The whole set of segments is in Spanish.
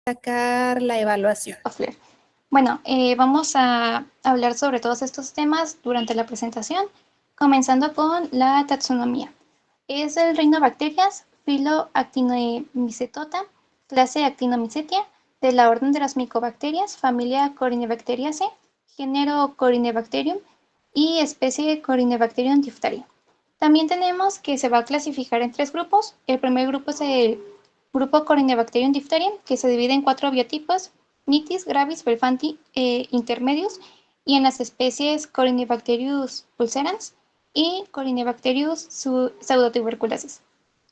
sacar la evaluación. Loeffler. Bueno, vamos a hablar sobre todos estos temas durante la presentación, comenzando con la taxonomía. Es el reino de bacterias, filo Actinomycetota, clase Actinomycetia, de la orden de las micobacterias, familia Corynebacteriaceae, género Corynebacterium y especie Corynebacterium diphtheria. También tenemos que se va a clasificar en 3 grupos. El primer grupo es el grupo Corynebacterium diphtheria, que se divide en 4 biotipos: Mitis, Gravis, Belfanti intermedios, y en las especies Corynebacterius ulcerans y Corynebacterius pseudotuberculosis.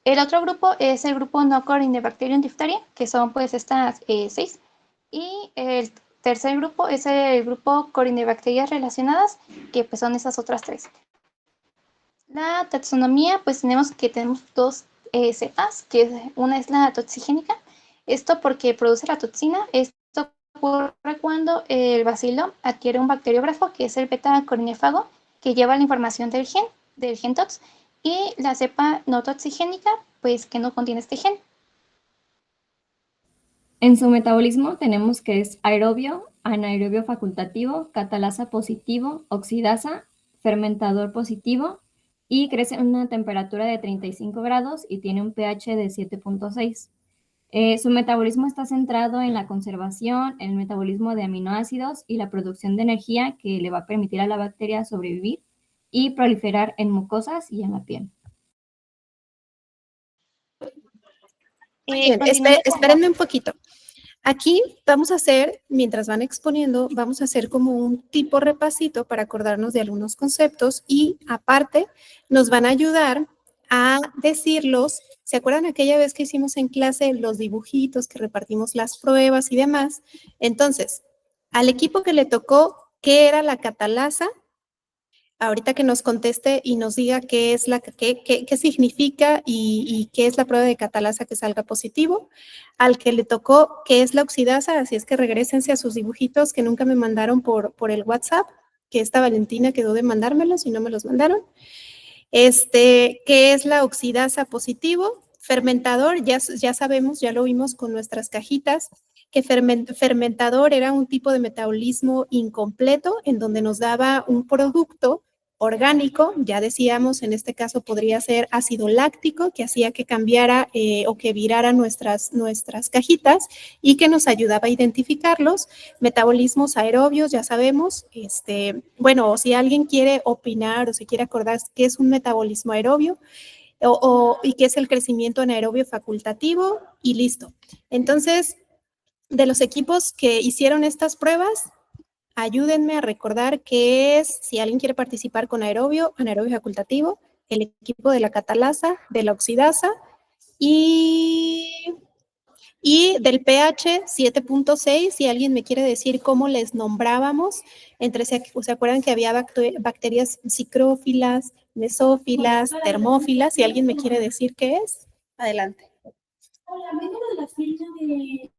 El otro grupo es el grupo no Corynebacterium diphtheria, que son pues estas 6. Y el tercer grupo es el grupo Corynebacterias relacionadas, que pues son esas otras 3. La taxonomía, pues tenemos 2 cepas, que una es la toxigénica, esto porque produce la toxina. Esto ocurre cuando el bacilo adquiere un bacteriógrafo, que es el beta-corinefago, que lleva la información del gen tox, y la cepa no toxigénica, pues que no contiene este gen. En su metabolismo tenemos que es aerobio, anaerobio facultativo, catalasa positivo, oxidasa, fermentador positivo, y crece a una temperatura de 35 grados y tiene un pH de 7.6. Su metabolismo está centrado en la conservación, el metabolismo de aminoácidos y la producción de energía que le va a permitir a la bacteria sobrevivir y proliferar en mucosas y en la piel. Bien, espérenme un poquito. Aquí vamos a hacer, mientras van exponiendo, vamos a hacer como un tipo repasito para acordarnos de algunos conceptos y aparte nos van a ayudar a decirlos. ¿Se acuerdan aquella vez que hicimos en clase los dibujitos, que repartimos las pruebas y demás? Entonces, al equipo que le tocó, ¿qué era la catalasa? Ahorita que nos conteste y nos diga qué es qué significa y qué es la prueba de catalasa que salga positivo. Al que le tocó qué es la oxidasa, así es que regrésense a sus dibujitos que nunca me mandaron por el WhatsApp, que esta Valentina quedó de mandármelos y no me los mandaron. ¿Qué es la oxidasa positivo? Fermentador, ya sabemos, ya lo vimos con nuestras cajitas, que fermentador era un tipo de metabolismo incompleto en donde nos daba un producto orgánico, ya decíamos, en este caso podría ser ácido láctico, que hacía que cambiara o que virara nuestras cajitas y que nos ayudaba a identificarlos. Metabolismos aerobios, ya sabemos, bueno, o si alguien quiere opinar o se quiere acordar qué es un metabolismo aerobio, y qué es el crecimiento anaerobio facultativo, y listo. Entonces, de los equipos que hicieron estas pruebas, ayúdenme a recordar qué es, si alguien quiere participar con anaerobio facultativo, el equipo de la catalasa, de la oxidasa y del pH 7.6, si alguien me quiere decir cómo les nombrábamos, ¿se acuerdan que había bacterias psicrófilas, mesófilas, termófilas? Si alguien me quiere decir qué es, adelante. Hola, vengo de la feria de...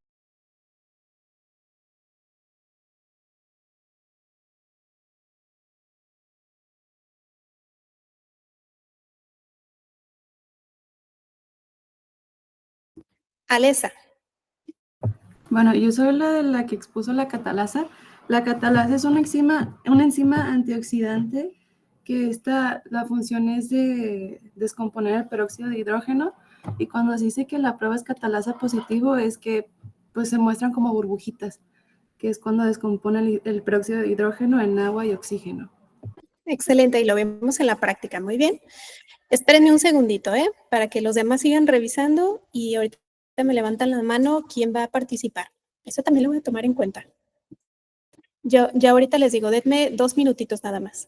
Alesa. Bueno, yo soy la de la que expuso la catalasa. La catalasa es una enzima antioxidante que la función es de descomponer el peróxido de hidrógeno, y cuando se dice que la prueba es catalasa positivo es que pues se muestran como burbujitas, que es cuando descompone el peróxido de hidrógeno en agua y oxígeno. Excelente, y lo vemos en la práctica, muy bien. Espérenme un segundito, para que los demás sigan revisando y ahorita me levantan la mano quién va a participar. Eso también lo voy a tomar en cuenta. Yo ahorita les digo, denme 2 minutitos nada más.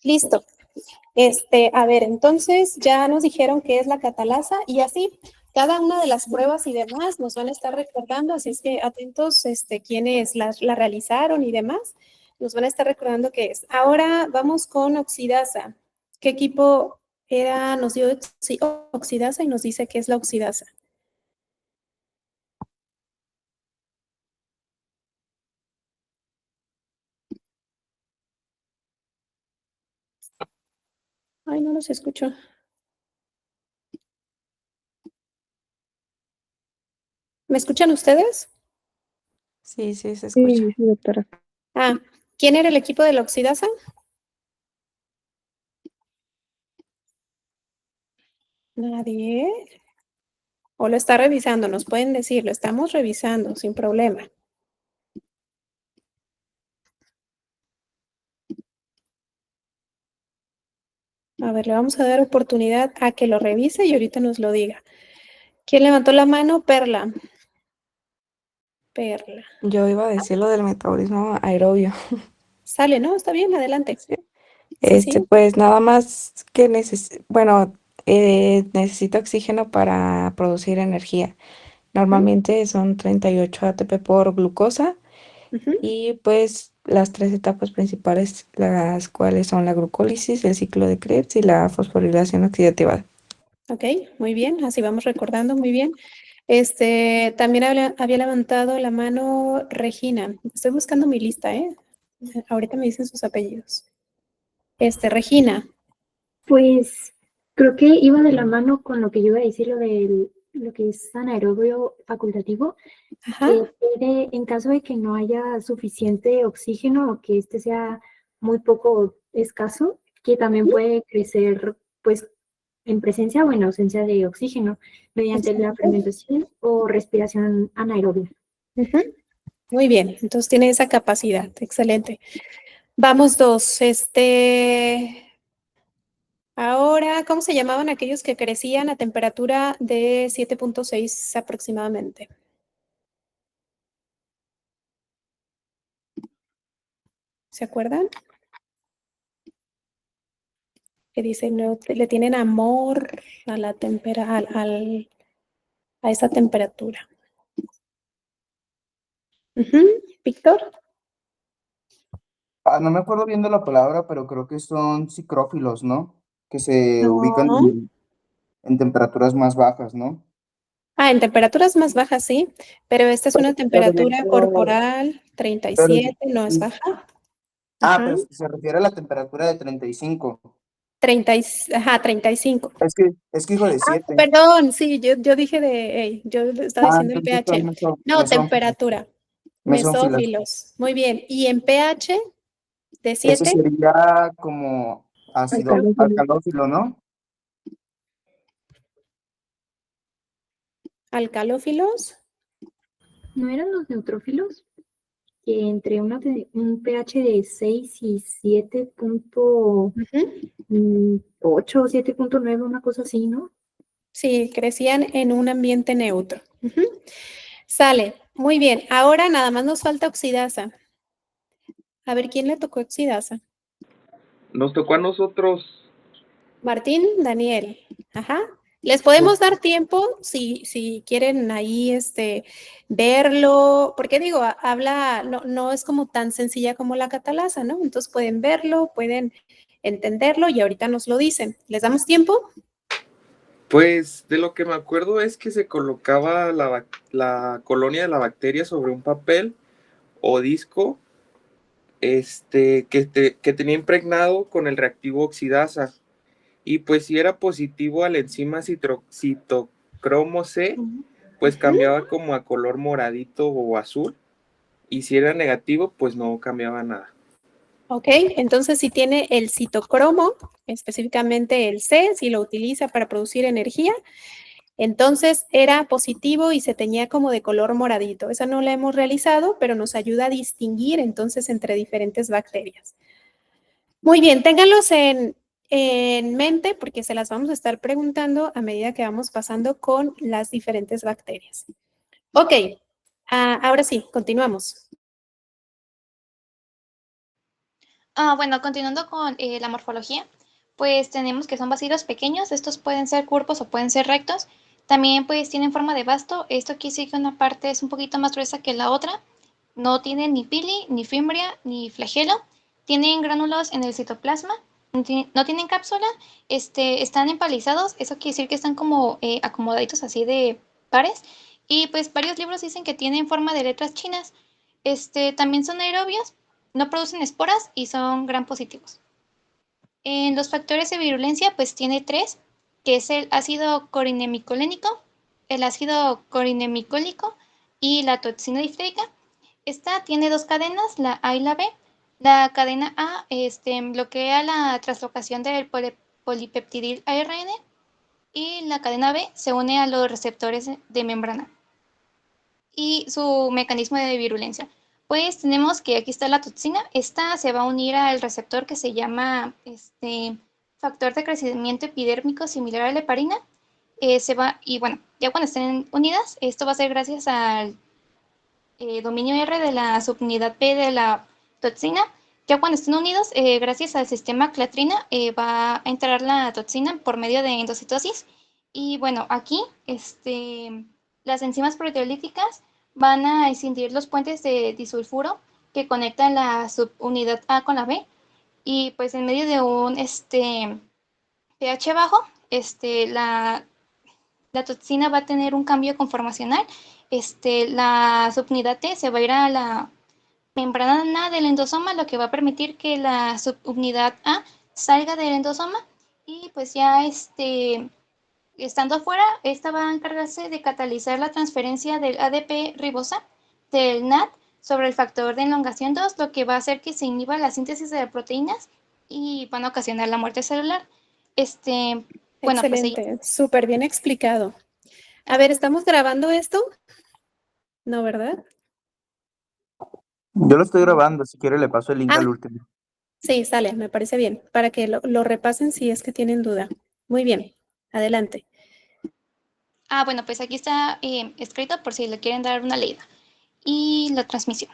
Listo. A ver, entonces ya nos dijeron qué es la catalasa y así cada una de las pruebas y demás nos van a estar recordando, así es que atentos quienes la realizaron y demás, nos van a estar recordando qué es. Ahora vamos con oxidasa. ¿Qué equipo era? Nos dio oxidasa y nos dice qué es la oxidasa. Ay, no los escucho. ¿Me escuchan ustedes? Sí, sí, se escucha. Sí, doctora. Ah, ¿quién era el equipo de la oxidasa? Nadie. ¿O lo está revisando? Nos pueden decir, lo estamos revisando sin problema. A ver, le vamos a dar oportunidad a que lo revise y ahorita nos lo diga. ¿Quién levantó la mano? Perla. Perla. Yo iba a decir lo del metabolismo aerobio. Sale, ¿no? Está bien, adelante. Sí. Sí, sí. Pues nada más que necesita oxígeno para producir energía. Normalmente son 38 ATP por glucosa Ujú. y pues las tres etapas principales, las cuales son la glucólisis, el ciclo de Krebs y la fosforilación oxidativa. Ok, muy bien. Así vamos recordando, muy bien. También había levantado la mano Regina. Estoy buscando mi lista, ¿eh? Ahorita me dicen sus apellidos. Regina. Pues creo que iba de la mano con lo que yo iba a decir, lo que es anaerobio facultativo, Ajá. que puede, en caso de que no haya suficiente oxígeno o que este sea muy poco escaso, que también puede crecer pues en presencia o en ausencia de oxígeno mediante la fermentación o respiración anaerobia. Ujú. Muy bien, entonces tiene esa capacidad, excelente. Vamos dos, ahora, ¿cómo se llamaban aquellos que crecían a temperatura de 7.6 aproximadamente? ¿Se acuerdan? Que dicen, no, le tienen amor a la a esa temperatura. Ujú. Víctor, No me acuerdo bien de la palabra, pero creo que son psicrófilos, ¿no? Que se ubican no. en temperaturas más bajas, ¿no? Ah, en temperaturas más bajas, sí, pero esta es una Pero temperatura dentro, corporal, pero, 37, no es baja. Ajá. pero se refiere a la temperatura de 35. 35. Es que dijo de 7. Perdón, sí, yo dije yo estaba diciendo el Entonces son pH. No, mesófilos. temperatura. Mesófilas. Mesófilos. Muy bien. ¿Y en pH de Ese 7? sería como ácido Alcalófilo. alcalófilo, ¿no? Alcalófilos. ¿No eran los neutrófilos? Que entre un pH de 6 y 7.8 Ujú. o 7.9, una cosa así, ¿no? Sí, crecían en un ambiente neutro. Ujú. Sale. Muy bien. Ahora nada más nos falta oxidasa. A ver, ¿quién le tocó oxidasa? Nos tocó a nosotros. Martín, Daniel. Ajá. Les podemos dar tiempo si quieren ahí verlo, porque digo, habla, no es como tan sencilla como la catalasa, ¿no? Entonces pueden verlo, pueden entenderlo y ahorita nos lo dicen. ¿Les damos tiempo? Pues de lo que me acuerdo es que se colocaba la colonia de la bacteria sobre un papel o disco que tenía impregnado con el reactivo oxidasa. Y pues si era positivo a la enzima citocromo C, pues cambiaba como a color moradito o azul. Y si era negativo, pues no cambiaba nada. Ok, entonces si tiene el citocromo, específicamente el C, si lo utiliza para producir energía, entonces era positivo y se teñía como de color moradito. Esa no la hemos realizado, pero nos ayuda a distinguir entonces entre diferentes bacterias. Muy bien, ténganlos en mente porque se las vamos a estar preguntando a medida que vamos pasando con las diferentes bacterias. Ok, ahora sí, continuamos. Bueno, continuando con la morfología, pues tenemos que son bacilos pequeños, estos pueden ser curvos o pueden ser rectos. También pues tienen forma de basto, esto quiere decir que una parte es un poquito más gruesa que la otra. No tienen ni pili, ni fimbria, ni flagelo. Tienen gránulos en el citoplasma, no tienen cápsula, están empalizados, eso quiere decir que están como acomodaditos así de pares. Y pues varios libros dicen que tienen forma de letras chinas. También son aerobios, no producen esporas y son gram positivos. En los factores de virulencia, pues tiene tres, que es el ácido corinemicolénico, el ácido corinemicolíco y la toxina difterica. Esta tiene dos cadenas, la A y la B. La cadena A bloquea la translocación del polipeptidil ARN y la cadena B se une a los receptores de membrana. Y su mecanismo de virulencia. Pues tenemos que aquí está la toxina. Esta se va a unir al receptor que se llama factor de crecimiento epidérmico similar a la heparina. Y bueno, ya cuando estén unidas, esto va a ser gracias al dominio R de la subunidad P de la toxina. Ya cuando estén unidos, gracias al sistema clatrina, va a entrar la toxina por medio de endocitosis. Y bueno, aquí las enzimas proteolíticas van a escindir los puentes de disulfuro que conectan la subunidad A con la B. Y pues en medio de un pH bajo, la toxina va a tener un cambio conformacional. La subunidad T se va a ir a la membrana del endosoma, lo que va a permitir que la subunidad A salga del endosoma y pues ya estando afuera, esta va a encargarse de catalizar la transferencia del ADP ribosa del NAT sobre el factor de elongación 2, lo que va a hacer que se inhiba la síntesis de proteínas y van a ocasionar la muerte celular. Bueno, pues Excelente, súper bien explicado. A ver, ¿estamos grabando esto? No, ¿verdad? Yo lo estoy grabando, si quiere le paso el link al último. Sí, sale, me parece bien, para que lo repasen si es que tienen duda. Muy bien, adelante. bueno, pues aquí está escrito por si le quieren dar una leída. Y la transmisión.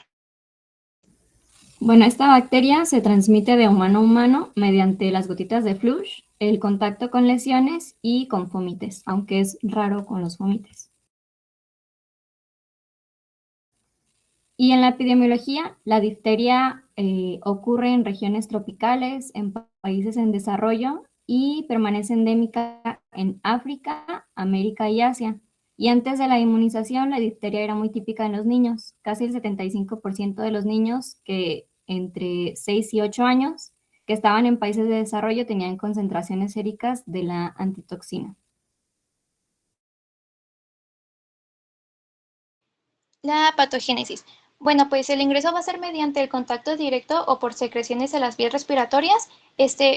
Bueno, esta bacteria se transmite de humano a humano mediante las gotitas de flush, el contacto con lesiones y con fomites, aunque es raro con los fomites. Y en la epidemiología, la difteria ocurre en regiones tropicales, en países en desarrollo y permanece endémica en África, América y Asia. Y antes de la inmunización, la difteria era muy típica en los niños. Casi el 75% de los niños que entre 6 y 8 años que estaban en países de desarrollo tenían concentraciones séricas de la antitoxina. La patogénesis. Bueno, pues el ingreso va a ser mediante el contacto directo o por secreciones de las vías respiratorias.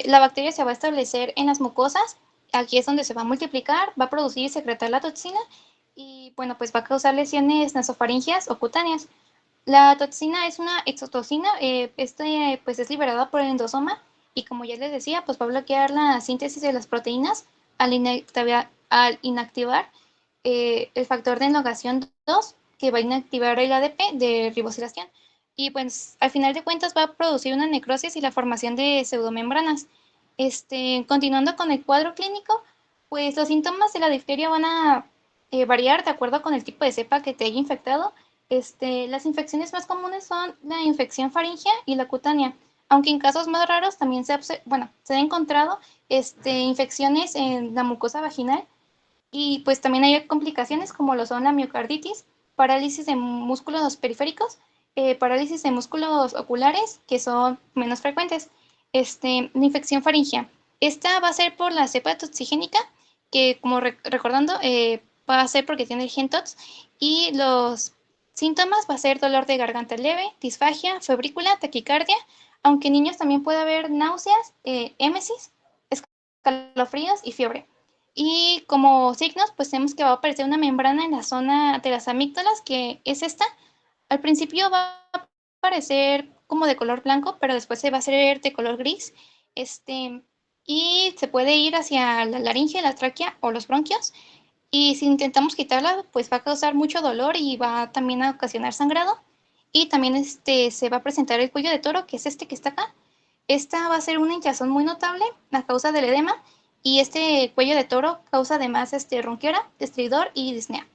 La bacteria se va a establecer en las mucosas. Aquí es donde se va a multiplicar, va a producir y secretar la toxina y bueno, pues va a causar lesiones nasofaringeas o cutáneas. La toxina es una exotoxina, pues es liberada por el endosoma y como ya les decía, pues va a bloquear la síntesis de las proteínas al inactivar el factor de elongación 2 que va a inactivar el ADP de ribosilación. Y pues al final de cuentas va a producir una necrosis y la formación de pseudomembranas. Continuando con el cuadro clínico, pues los síntomas de la difteria van a variar de acuerdo con el tipo de cepa que te haya infectado. Las infecciones más comunes son la infección faríngea y la cutánea, aunque en casos más raros también se han encontrado infecciones en la mucosa vaginal y pues también hay complicaciones como lo son la miocarditis, parálisis de músculos periféricos, parálisis de músculos oculares, que son menos frecuentes. La infección faríngea. Esta va a ser por la cepa toxigénica, que como recordando, va a ser porque tiene el gen TOX, y los síntomas va a ser dolor de garganta leve, disfagia, febrícula, taquicardia, aunque en niños también puede haber náuseas, émesis, escalofríos y fiebre. Y como signos, pues tenemos que va a aparecer una membrana en la zona de las amígdalas, que es esta. Al principio va a aparecer como de color blanco, pero después se va a hacer de color gris. Y se puede ir hacia la laringe, la tráquea o los bronquios. Y si intentamos quitarla, pues va a causar mucho dolor y va también a ocasionar sangrado. Y también se va a presentar el cuello de toro, que es este que está acá. Esta va a ser una hinchazón muy notable a causa del edema y este cuello de toro causa además ronquera, estridor y disnea.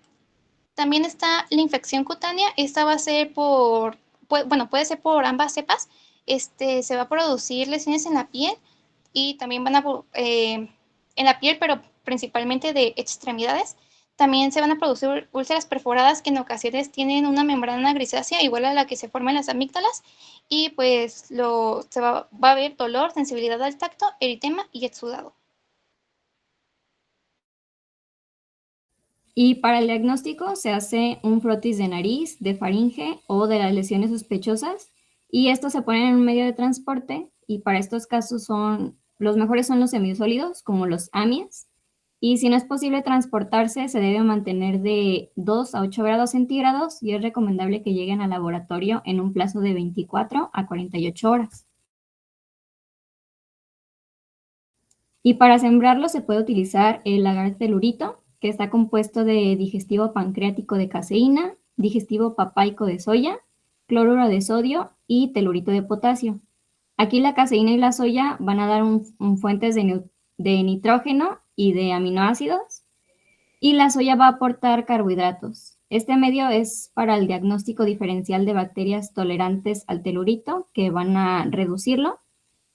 También está la infección cutánea. Esta va a ser puede ser por ambas cepas. Se va a producir lesiones en la piel y también en la piel, pero principalmente de extremidades. También se van a producir úlceras perforadas que en ocasiones tienen una membrana grisácea igual a la que se forma en las amígdalas y pues va a haber dolor, sensibilidad al tacto, eritema y exudado. Y para el diagnóstico se hace un frotis de nariz, de faringe o de las lesiones sospechosas y estos se ponen en un medio de transporte y para estos casos los mejores son los semisólidos como los AMIES y si no es posible transportarse se debe mantener de 2 a 8 grados centígrados y es recomendable que lleguen al laboratorio en un plazo de 24 a 48 horas. Y para sembrarlo se puede utilizar el agar telurito, que está compuesto de digestivo pancreático de caseína, digestivo papaico de soya, cloruro de sodio y telurito de potasio. Aquí la caseína y la soya van a dar fuentes de nitrógeno y de aminoácidos, y la soya va a aportar carbohidratos. Este medio es para el diagnóstico diferencial de bacterias tolerantes al telurito, que van a reducirlo.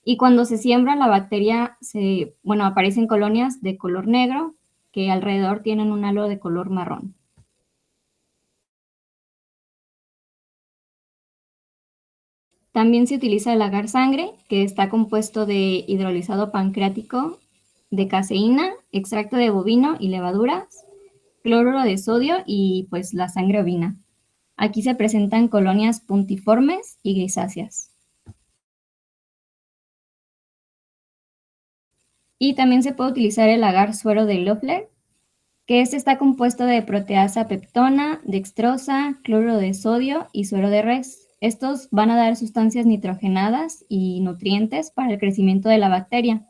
Y cuando se siembra la bacteria, aparecen colonias de color negro que alrededor tienen un halo de color marrón. También se utiliza el agar sangre, que está compuesto de hidrolizado pancreático de caseína, extracto de bovino y levaduras, cloruro de sodio y pues la sangre ovina. Aquí se presentan colonias puntiformes y grisáceas. Y también se puede utilizar el agar suero de Loeffler, que está compuesto de proteasa peptona, dextrosa, cloruro de sodio y suero de res. Estos van a dar sustancias nitrogenadas y nutrientes para el crecimiento de la bacteria.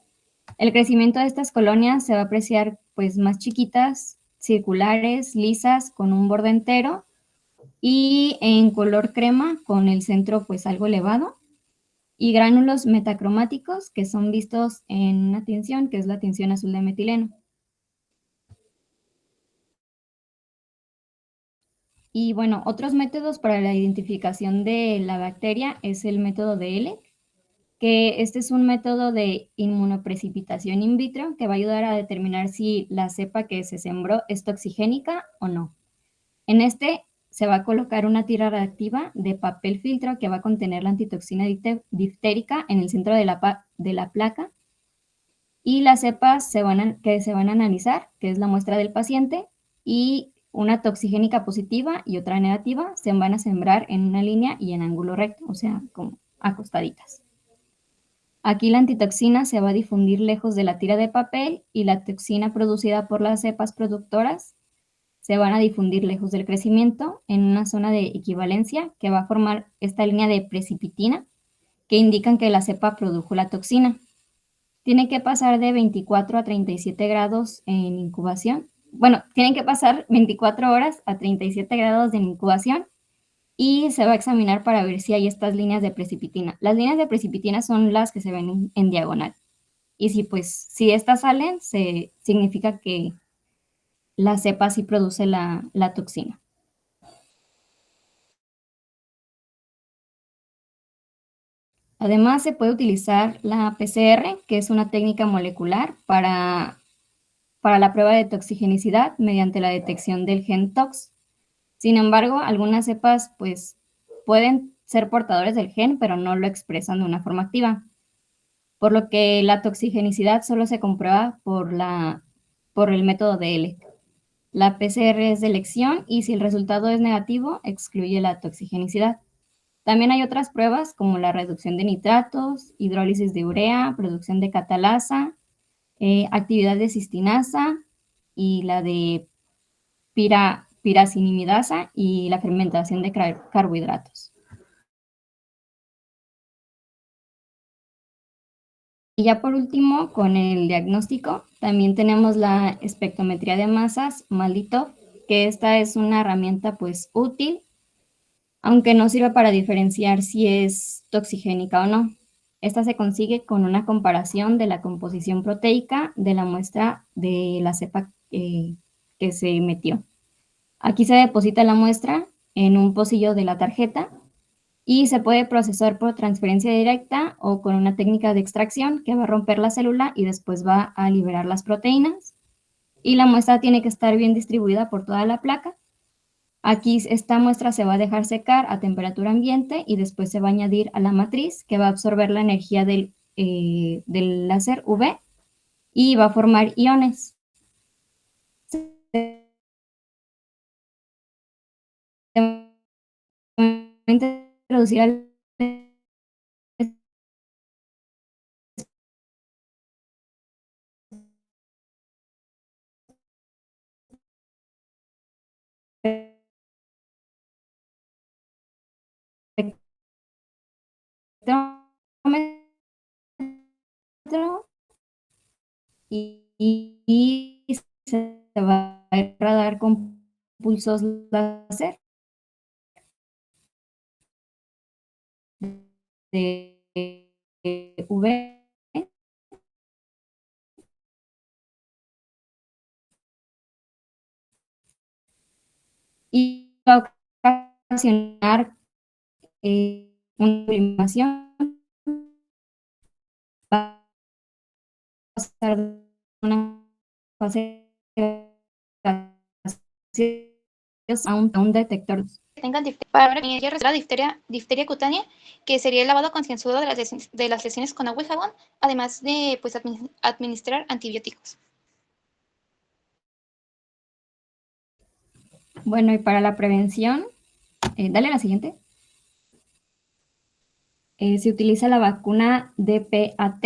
El crecimiento de estas colonias se va a apreciar pues más chiquitas, circulares, lisas, con un borde entero y en color crema con el centro pues algo elevado y gránulos metacromáticos que son vistos en una tinción que es la tinción azul de metileno. Y bueno, otros métodos para la identificación de la bacteria es el método de Elek, que este es un método de inmunoprecipitación in vitro que va a ayudar a determinar si la cepa que se sembró es toxigénica o no. En este se va a colocar una tira reactiva de papel filtro que va a contener la antitoxina diftérica en el centro de la placa y las cepas que se van a analizar, que es la muestra del paciente, y una toxigénica positiva y otra negativa se van a sembrar en una línea y en ángulo recto, o sea, como acostaditas. Aquí la antitoxina se va a difundir lejos de la tira de papel y la toxina producida por las cepas productoras se van a difundir lejos del crecimiento en una zona de equivalencia que va a formar esta línea de precipitina que indican que la cepa produjo la toxina. Tiene que pasar de 24 a 37 grados en incubación. Bueno, tienen que pasar 24 horas a 37 grados de incubación y se va a examinar para ver si hay estas líneas de precipitina. Las líneas de precipitina son las que se ven en diagonal. Y si estas salen, significa que la cepa sí produce la toxina. Además, se puede utilizar la PCR, que es una técnica molecular para la prueba de toxigenicidad mediante la detección del gen TOX. Sin embargo, algunas cepas pues, pueden ser portadores del gen, pero no lo expresan de una forma activa, por lo que la toxigenicidad solo se comprueba por el método de Elek. La PCR es de elección y si el resultado es negativo, excluye la toxigenicidad. También hay otras pruebas como la reducción de nitratos, hidrólisis de urea, producción de catalasa, actividad de cistinasa y la de piracinimidasa y la fermentación de carbohidratos. Y ya por último, con el diagnóstico, también tenemos la espectrometría de masas, MALDI-TOF, que esta es una herramienta pues útil, aunque no sirve para diferenciar si es toxigénica o no. Esta se consigue con una comparación de la composición proteica de la muestra de la cepa que se metió. Aquí se deposita la muestra en un pocillo de la tarjeta y se puede procesar por transferencia directa o con una técnica de extracción que va a romper la célula y después va a liberar las proteínas. Y la muestra tiene que estar bien distribuida por toda la placa. Aquí esta muestra se va a dejar secar a temperatura ambiente y después se va a añadir a la matriz que va a absorber la energía del láser UV y va a formar iones. Se va a introducir al espectrómetro y se va a radar con pulsos láser de UV y va a ocasionar una sublimación, va a pasar de una fase gaseosa a un detector. Tengan para prevenir la difteria cutánea, que sería el lavado concienzudo de las lesiones con agua y jabón, además de pues, administrar antibióticos. Bueno, y para la prevención, dale la siguiente. Se utiliza la vacuna DPAT,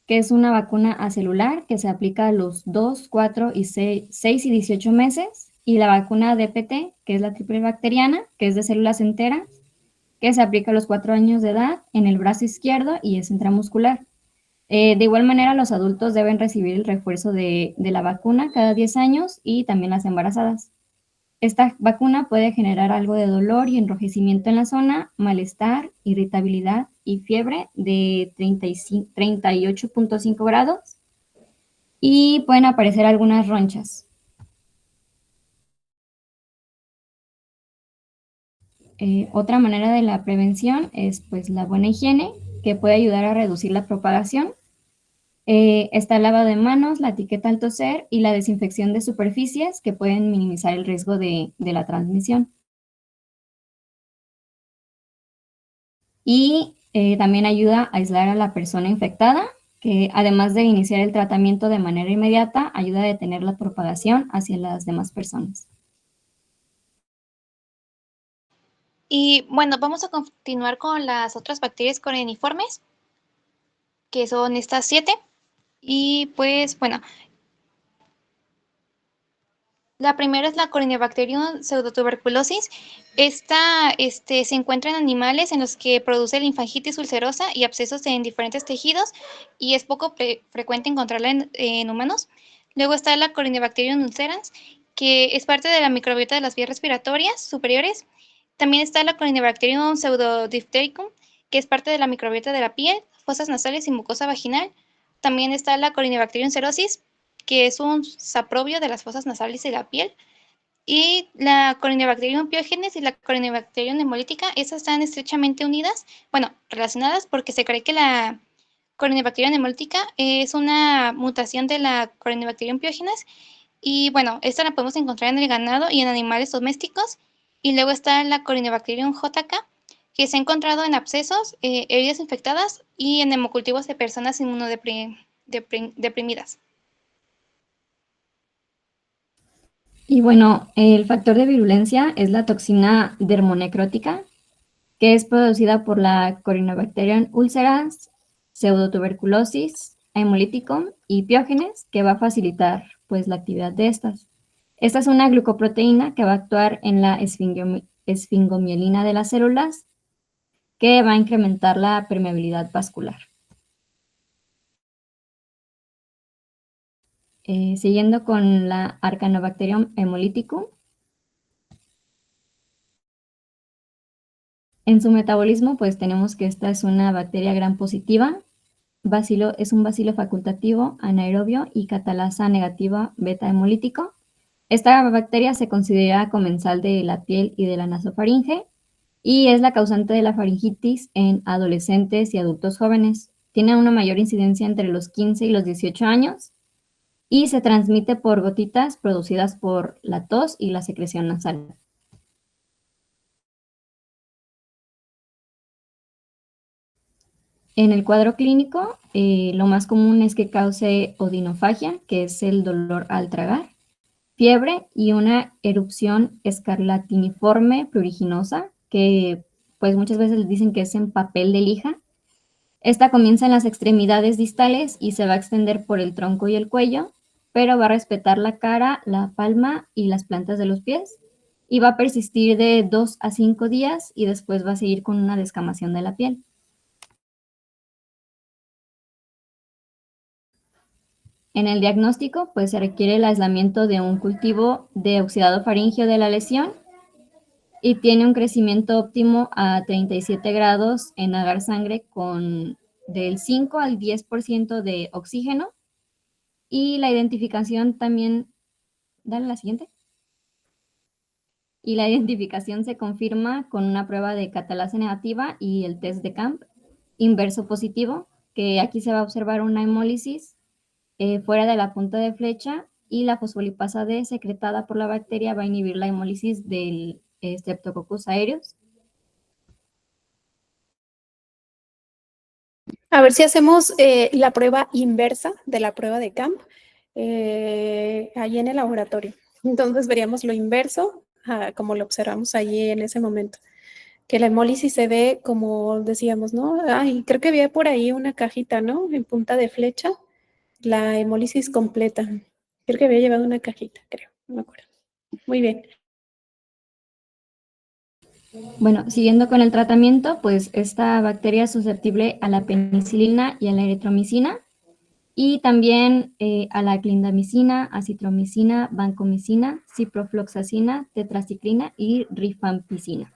que es una vacuna acelular que se aplica a los 2, 4 y 6 y 18 meses, y la vacuna DPT, que es la triple bacteriana, que es de células enteras, que se aplica a los 4 años de edad en el brazo izquierdo y es intramuscular. De igual manera, los adultos deben recibir el refuerzo de la vacuna cada 10 años y también las embarazadas. Esta vacuna puede generar algo de dolor y enrojecimiento en la zona, malestar, irritabilidad y fiebre de 38.5 grados y pueden aparecer algunas ronchas. Otra manera de la prevención es pues la buena higiene, que puede ayudar a reducir la propagación. Está el lavado de manos, la etiqueta al toser y la desinfección de superficies que pueden minimizar el riesgo de la transmisión. Y también ayuda a aislar a la persona infectada, que además de iniciar el tratamiento de manera inmediata, ayuda a detener la propagación hacia las demás personas. Y bueno, vamos a continuar con las otras bacterias coroniformes, que son estas 7. Y pues bueno, la primera es la Corynebacterium pseudotuberculosis. Esta se encuentra en animales en los que produce linfangitis ulcerosa y abscesos en diferentes tejidos y es poco frecuente encontrarla en humanos. Luego está la Corynebacterium ulcerans, que es parte de la microbiota de las vías respiratorias superiores. También está la Corynebacterium pseudodiphtherium, que es parte de la microbiota de la piel, fosas nasales y mucosa vaginal. También está la Corynebacterium cerosis, que es un saprobio de las fosas nasales y la piel. Y la Corynebacterium pyogenes y la Corynebacterium hemolítica, esas están estrechamente unidas, bueno, relacionadas porque se cree que la Corynebacterium hemolítica es una mutación de la Corynebacterium pyogenes y bueno, esta la podemos encontrar en el ganado y en animales domésticos. Y luego está la Corynebacterium JK, que se ha encontrado en abscesos, heridas infectadas y en hemocultivos de personas inmunodeprimidas. Y bueno, el factor de virulencia es la toxina dermonecrótica, que es producida por la Corynebacterium ulcerans, pseudotuberculosis, hemolítico y piógenes, que va a facilitar pues la actividad de estas. Esta es una glucoproteína que va a actuar en la esfingomielina de las células, que va a incrementar la permeabilidad vascular. Siguiendo con la Arcanobacterium hemolyticum. En su metabolismo, pues tenemos que esta es una bacteria gram positiva, es un bacilo facultativo, anaerobio y catalasa negativa beta hemolítico. Esta bacteria se considera comensal de la piel y de la nasofaringe y es la causante de la faringitis en adolescentes y adultos jóvenes. Tiene una mayor incidencia entre los 15 y los 18 años y se transmite por gotitas producidas por la tos y la secreción nasal. En el cuadro clínico, lo más común es que cause odinofagia, que es el dolor al tragar, fiebre y una erupción escarlatiniforme pruriginosa, que pues muchas veces les dicen que es en papel de lija. Esta comienza en las extremidades distales y se va a extender por el tronco y el cuello, pero va a respetar la cara, la palma y las plantas de los pies, y va a persistir de 2 a 5 días y después va a seguir con una descamación de la piel. En el diagnóstico, pues se requiere el aislamiento de un cultivo de oxidado faríngeo de la lesión y tiene un crecimiento óptimo a 37 grados en agar sangre con del 5 al 10% de oxígeno. Y la identificación también, dale la siguiente. Y la identificación se confirma con una prueba de catalasa negativa y el test de Camp inverso positivo, que aquí se va a observar una hemólisis fuera de la punta de flecha y la fosfolipasa D secretada por la bacteria va a inhibir la hemólisis del Streptococcus aureus. A ver si hacemos la prueba inversa de la prueba de Camp allí en el laboratorio. Entonces veríamos lo inverso, como lo observamos allí en ese momento. Que la hemólisis se ve como decíamos, ¿no? Ay, creo que había por ahí una cajita, ¿no? En punta de flecha, la hemólisis completa. Creo que había llevado una cajita, creo, no me acuerdo. Muy bien. Bueno, siguiendo con el tratamiento, pues esta bacteria es susceptible a la penicilina y a la eritromicina y también a la clindamicina, acitromicina, vancomicina, ciprofloxacina, tetraciclina y rifampicina.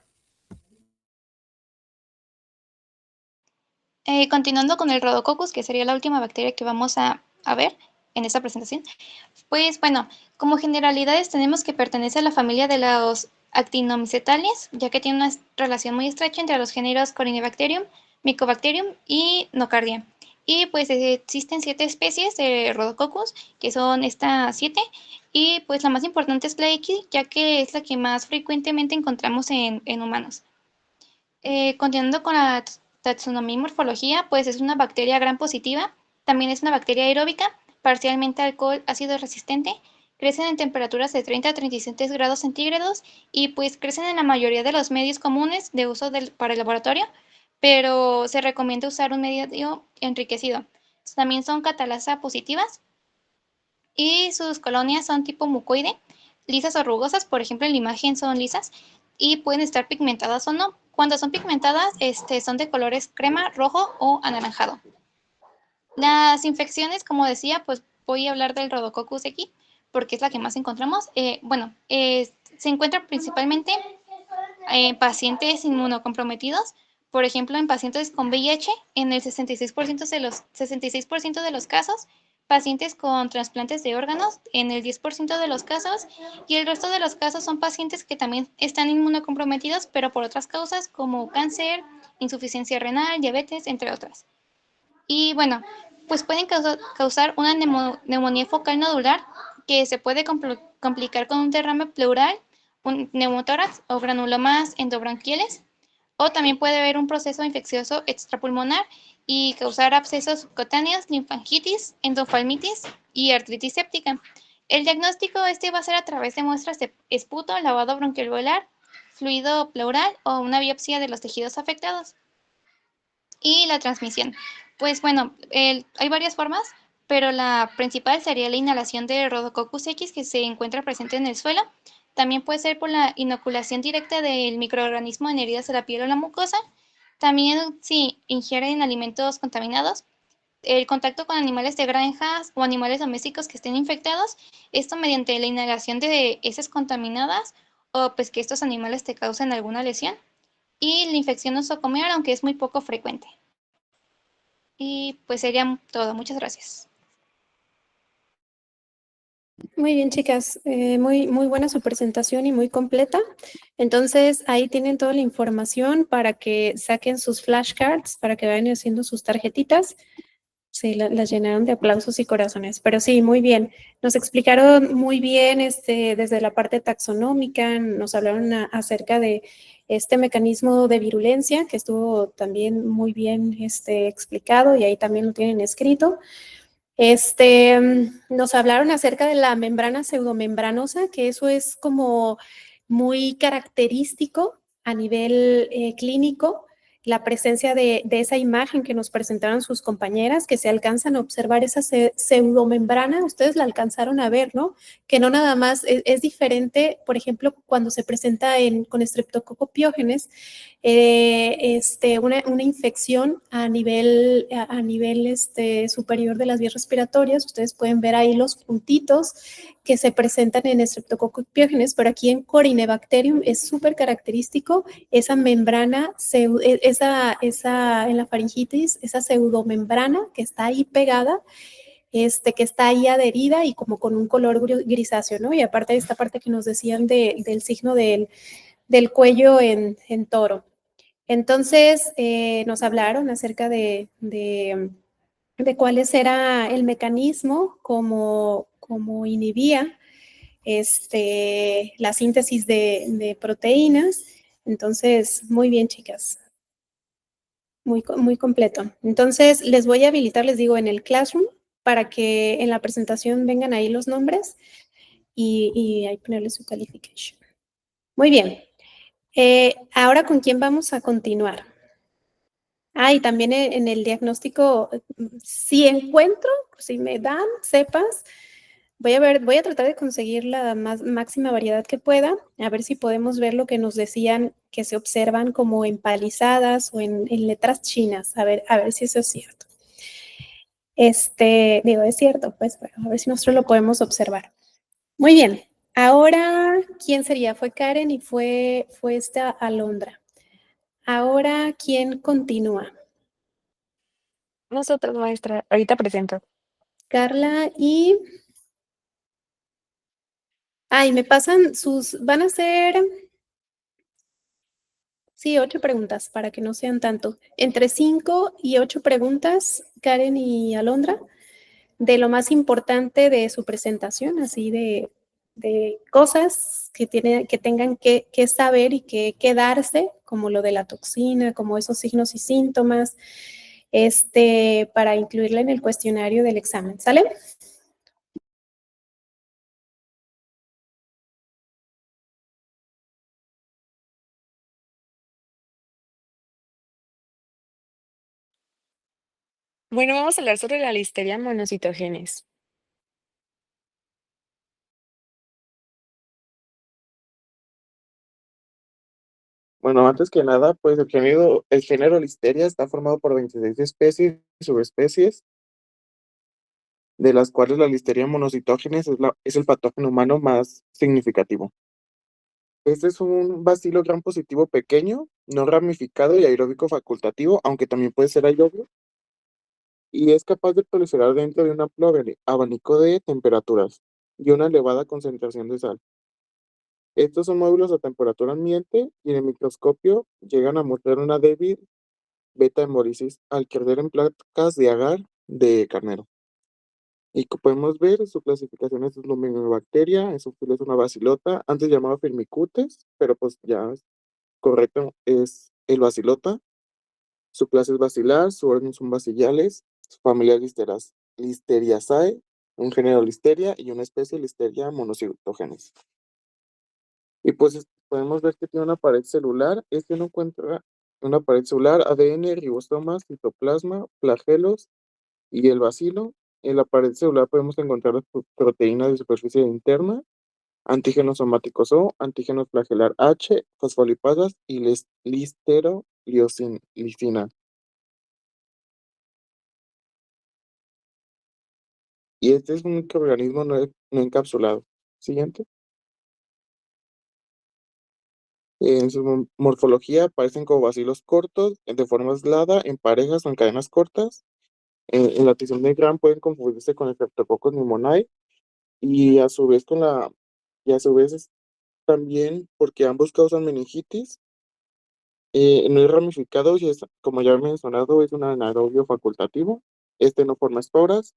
Continuando con el Rhodococcus, que sería la última bacteria que vamos a ver en esta presentación, pues bueno, como generalidades tenemos que pertenece a la familia de los actinomycetales, ya que tiene una relación muy estrecha entre los géneros Corynebacterium, Mycobacterium y Nocardia. Y pues existen 7 especies de Rhodococcus, que son estas 7, y pues la más importante es la X, ya que es la que más frecuentemente encontramos en humanos. Continuando con la taxonomía y morfología, pues es una bacteria gram positiva, también es una bacteria aeróbica, parcialmente alcohol ácido resistente, crecen en temperaturas de 30 a 37 grados centígrados y pues crecen en la mayoría de los medios comunes de uso para el laboratorio, pero se recomienda usar un medio enriquecido. También son catalasa positivas y sus colonias son tipo mucoide, lisas o rugosas, por ejemplo en la imagen son lisas y pueden estar pigmentadas o no. Cuando son pigmentadas, son de colores crema, rojo o anaranjado. Las infecciones, como decía, pues voy a hablar del Rhodococcus aquí, porque es la que más encontramos. Se encuentra principalmente en pacientes inmunocomprometidos, por ejemplo, en pacientes con VIH, en el 66% de los casos, pacientes con trasplantes de órganos, en el 10% de los casos, y el resto de los casos son pacientes que también están inmunocomprometidos, pero por otras causas como cáncer, insuficiencia renal, diabetes, entre otras. Y bueno, pues pueden causar una neumonía focal nodular que se puede complicar con un derrame pleural, un neumotórax o granulomas endobronquiales, o también puede haber un proceso infeccioso extrapulmonar y causar abscesos subcutáneos, linfangitis, endoftalmitis y artritis séptica. El diagnóstico va a ser a través de muestras de esputo, lavado bronquialveolar, fluido pleural o una biopsia de los tejidos afectados. Y la transmisión. Pues bueno, hay varias formas, pero la principal sería la inhalación de Rhodococcus X que se encuentra presente en el suelo. También puede ser por la inoculación directa del microorganismo en heridas de la piel o la mucosa. También si ingieren alimentos contaminados. El contacto con animales de granjas o animales domésticos que estén infectados. Esto mediante la inhalación de heces contaminadas o pues que estos animales te causen alguna lesión. y la infección nosocomial, aunque es muy poco frecuente. Y pues sería todo. Muchas gracias. Muy bien, chicas. Muy buena su presentación y muy completa. Entonces, ahí tienen toda la información para que saquen sus flashcards, para que vayan haciendo sus tarjetitas. Sí, las llenaron de aplausos y corazones, pero sí, muy bien. Nos explicaron muy bien desde la parte taxonómica, nos hablaron acerca de este mecanismo de virulencia que estuvo también muy bien explicado y ahí también lo tienen escrito. Nos hablaron acerca de la membrana pseudomembranosa, que eso es como muy característico a nivel clínico, la presencia de esa imagen que nos presentaron sus compañeras, que se alcanzan a observar esa pseudomembrana, ustedes la alcanzaron a ver, ¿no? Que no nada más es diferente, por ejemplo, cuando se presenta con Streptococcus pyogenes, una infección a nivel superior de las vías respiratorias. Ustedes pueden ver ahí los puntitos que se presentan en Streptococcus pyogenes, pero aquí en Corynebacterium es súper característico esa membrana, en la faringitis, esa pseudomembrana que está ahí pegada, que está ahí adherida y como con un color grisáceo, ¿no? Y aparte de esta parte que nos decían del signo del cuello en toro. Entonces, nos hablaron acerca de cuál era el mecanismo como inhibía la síntesis de proteínas. Entonces, muy bien, chicas. Muy completo. Entonces, les voy a habilitar, les digo, en el Classroom para que en la presentación vengan ahí los nombres y ahí ponerle su calification. Muy bien. Ahora, ¿con quién vamos a continuar? Y también en el diagnóstico, si encuentro, si me dan cepas, voy a tratar de conseguir la máxima variedad que pueda, a ver si podemos ver lo que nos decían que se observan como empalizadas o en letras chinas, a ver si eso es cierto. Es cierto, pues, pero a ver si nosotros lo podemos observar. Muy bien, ahora, ¿quién sería? Fue Karen y fue esta Alondra. Ahora, ¿quién continúa? Nosotros, maestra, ahorita presento. Carla y... me pasan van a ser, sí, 8 preguntas para que no sean tanto. Entre 5 y 8 preguntas, Karen y Alondra, de lo más importante de su presentación, así de cosas que tengan que saber y que quedarse, como lo de la toxina, como esos signos y síntomas, para incluirla en el cuestionario del examen. ¿Sale? Bueno, vamos a hablar sobre la Listeria monocytogenes. Bueno, antes que nada, pues el género Listeria está formado por 26 especies y subespecies, de las cuales la Listeria monocytogenes es el patógeno humano más significativo. Este es un bacilo gram positivo pequeño, no ramificado y aeróbico facultativo, aunque también puede ser aerobio, y es capaz de proliferar dentro de un amplio abanico de temperaturas y una elevada concentración de sal. Estos son módulos a temperatura ambiente y en el microscopio llegan a mostrar una débil beta-hemólisis al crecer en placas de agar de carnero. Y como podemos ver, su clasificación es Luminobacteria, en su filo es una bacilota, antes llamada Firmicutes, pero pues ya correcto, es el bacilota. Su clase es bacilar, su orden son bacillales, su familia es Listeriaceae, un género Listeria y una especie Listeria monocytogenes. Y pues podemos ver que tiene una pared celular. Este no encuentra una pared celular, ADN, ribosomas, citoplasma, flagelos y el bacilo. En la pared celular podemos encontrar las proteínas de superficie interna, antígenos somáticos O, antígenos flagelar H, fosfolipasas y listeroliosina. Y este es un microorganismo no encapsulado. Siguiente. En su morfología parecen como bacilos cortos, de forma aislada, en parejas o en cadenas cortas. En la tisón de Gram pueden confundirse con el Streptococcus pneumoniae y a su vez y a su vez también porque ambos causan meningitis. No es ramificado y es, como ya he mencionado, es un anaerobio facultativo. Este no forma esporas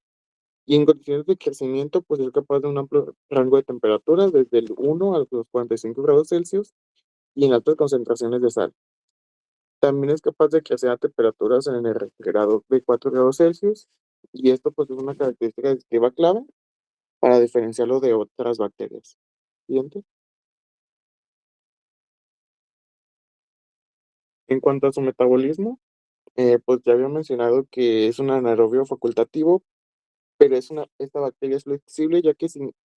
y en condiciones de crecimiento pues es capaz de un amplio rango de temperaturas desde el 1 a los 45 grados Celsius y en altas concentraciones de sal. También es capaz de crecer a temperaturas en el refrigerador de 4 grados Celsius y esto pues es una característica distintiva clave para diferenciarlo de otras bacterias. Siguiente. En cuanto a su metabolismo, pues ya había mencionado que es un anaerobio facultativo, pero esta bacteria es flexible ya que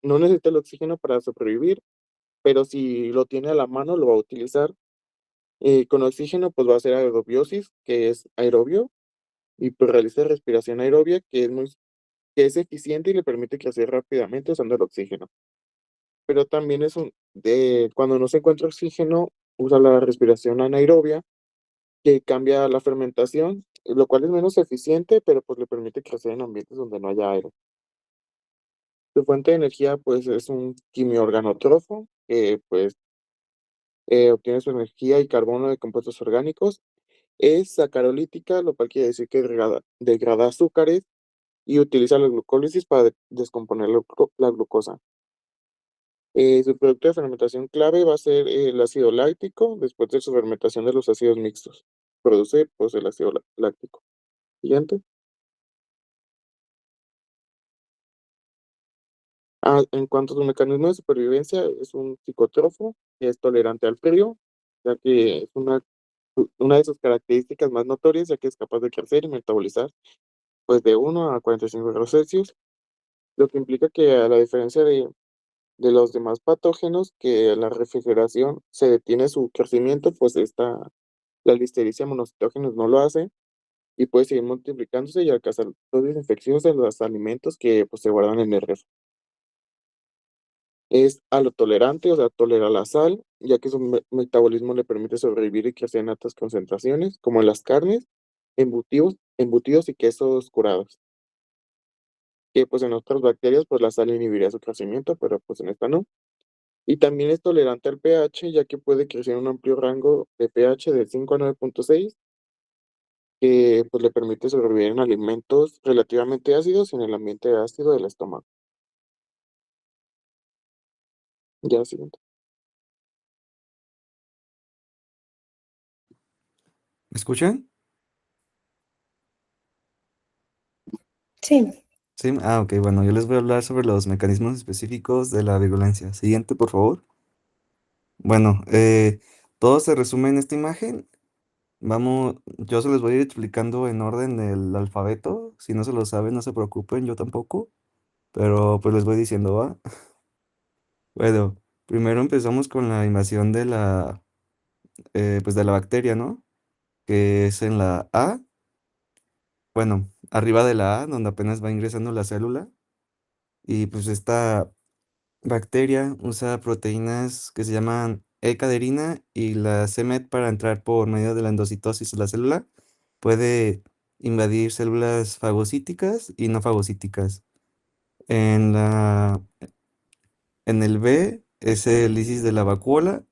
no necesita el oxígeno para sobrevivir, pero si lo tiene a la mano lo va a utilizar. Con oxígeno pues va a hacer aerobiosis, que es aerobio, y pues realiza respiración aerobia, que es eficiente y le permite crecer rápidamente usando el oxígeno. Pero también cuando no se encuentra oxígeno, usa la respiración anaerobia, que cambia la fermentación, lo cual es menos eficiente, pero pues le permite crecer en ambientes donde no haya aire. Su fuente de energía pues es un quimiorganotrofo, que pues obtiene su energía y carbono de compuestos orgánicos. Es sacarolítica, lo cual quiere decir que degrada azúcares y utiliza la glucólisis para descomponer la glucosa. Su producto de fermentación clave va a ser el ácido láctico después de su fermentación de los ácidos mixtos. Produce pues el ácido láctico. Siguiente. En cuanto a su mecanismo de supervivencia, es un psicótrofo que es tolerante al frío, ya que es una de sus características más notorias, ya que es capaz de crecer y metabolizar pues de 1 a 45 grados Celsius, lo que implica que a la diferencia de los demás patógenos, que a la refrigeración se detiene su crecimiento, pues la Listeria monocitógenos no lo hace y puede seguir multiplicándose y alcanzar dosis infecciosas de los alimentos que pues, se guardan en el refri. Es halotolerante, o sea, tolera la sal, ya que su metabolismo le permite sobrevivir y crecer en altas concentraciones, como en las carnes, embutidos y quesos curados. Que pues en otras bacterias, pues la sal inhibiría su crecimiento, pero pues en esta no. Y también es tolerante al pH, ya que puede crecer en un amplio rango de pH de 5 a 9.6, que pues le permite sobrevivir en alimentos relativamente ácidos y en el ambiente ácido del estómago. Ya, siguiente. ¿Me escuchan? Sí. Sí. Ok, bueno, yo les voy a hablar sobre los mecanismos específicos de la virulencia. Siguiente, por favor. Bueno, todo se resume en esta imagen. Yo se los voy a ir explicando en orden del alfabeto. Si no se lo saben, no se preocupen, yo tampoco. Pero pues les voy diciendo, ¿va? Bueno, primero empezamos con la invasión pues de la bacteria, ¿no? Que es en la A. Bueno, arriba de la A, donde apenas va ingresando la célula. Y pues esta bacteria usa proteínas que se llaman E-caderina y la c-Met para entrar por medio de la endocitosis de la célula. Puede invadir células fagocíticas y no fagocíticas. En en el B es el lisis de la vacuola,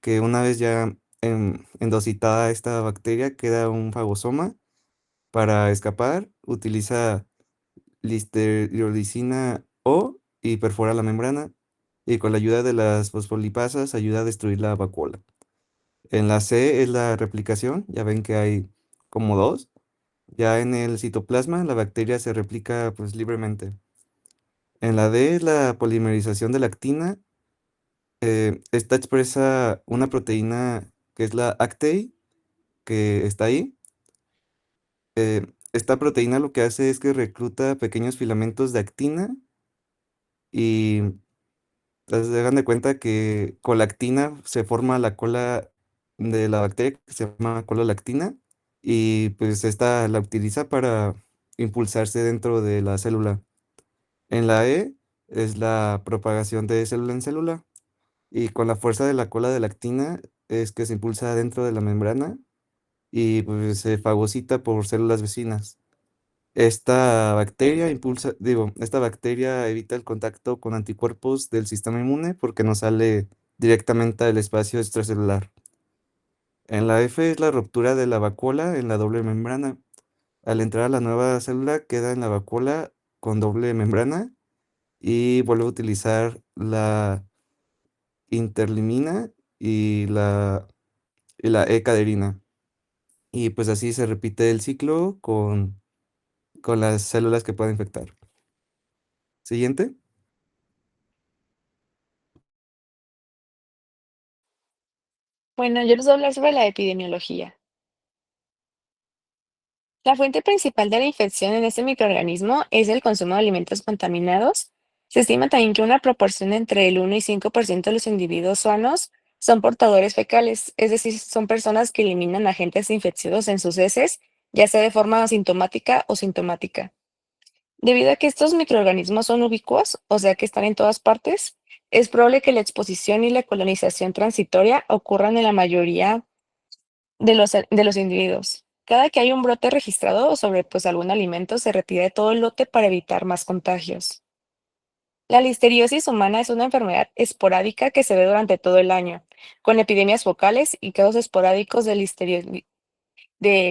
que una vez ya endocitada esta bacteria queda un fagosoma. Para escapar, utiliza listeriolicina O y perfora la membrana, y con la ayuda de las fosfolipasas ayuda a destruir la vacuola. En la C es la replicación, ya ven que hay como dos. Ya en el citoplasma la bacteria se replica pues libremente. En la D es la polimerización de la actina. Esta expresa una proteína que es la ACTEI, que está ahí. Esta proteína lo que hace es que recluta pequeños filamentos de actina y se dan de cuenta que con la actina se forma la cola de la bacteria que se llama cola lactina y pues esta la utiliza para impulsarse dentro de la célula. En la E es la propagación de célula en célula y con la fuerza de la cola de lactina es que se impulsa dentro de la membrana y pues se fagocita por células vecinas. Esta bacteria evita el contacto con anticuerpos del sistema inmune porque no sale directamente al espacio extracelular. En la F es la ruptura de la vacuola en la doble membrana. Al entrar a la nueva célula queda en la vacuola con doble membrana y vuelve a utilizar la interlimina y la E-caderina. Y pues así se repite el ciclo con las células que pueden infectar. Siguiente. Bueno, yo les voy a hablar sobre la epidemiología. La fuente principal de la infección en este microorganismo es el consumo de alimentos contaminados. Se estima también que una proporción entre el 1 y 5% de los individuos sanos son portadores fecales, es decir, son personas que eliminan agentes infecciosos en sus heces, ya sea de forma asintomática o sintomática. Debido a que estos microorganismos son ubicuos, o sea que están en todas partes, es probable que la exposición y la colonización transitoria ocurran en la mayoría de los individuos. Cada que hay un brote registrado sobre pues, algún alimento, se retira todo el lote para evitar más contagios. La listeriosis humana es una enfermedad esporádica que se ve durante todo el año, con epidemias focales y casos esporádicos de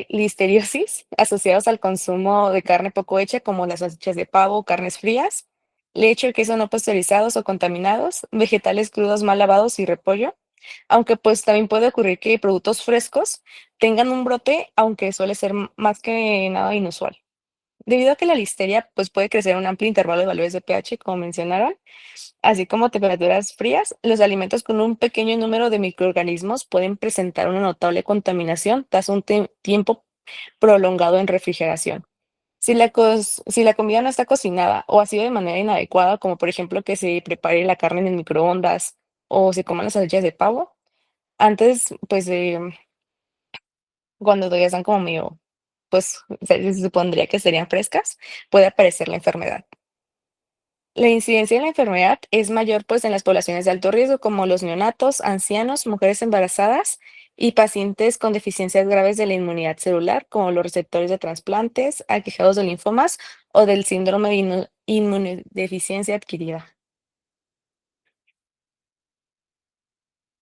listeriosis asociados al consumo de carne poco hecha, como las salchichas de pavo, carnes frías, leche o queso no pasteurizados o contaminados, vegetales crudos mal lavados y repollo, aunque pues también puede ocurrir que productos frescos tengan un brote, aunque suele ser más que nada inusual. Debido a que la listeria pues puede crecer a un amplio intervalo de valores de pH, como mencionaron, así como temperaturas frías, los alimentos con un pequeño número de microorganismos pueden presentar una notable contaminación tras un tiempo prolongado en refrigeración. Si la comida no está cocinada o ha sido de manera inadecuada, como por ejemplo que se prepare la carne en el microondas o se coman las salchichas de pavo, antes, pues, cuando todavía están como medio, pues, se supondría que serían frescas, puede aparecer la enfermedad. La incidencia de la enfermedad es mayor, pues, en las poblaciones de alto riesgo, como los neonatos, ancianos, mujeres embarazadas y pacientes con deficiencias graves de la inmunidad celular, como los receptores de trasplantes, aquejados de linfomas o del síndrome de inmunodeficiencia adquirida.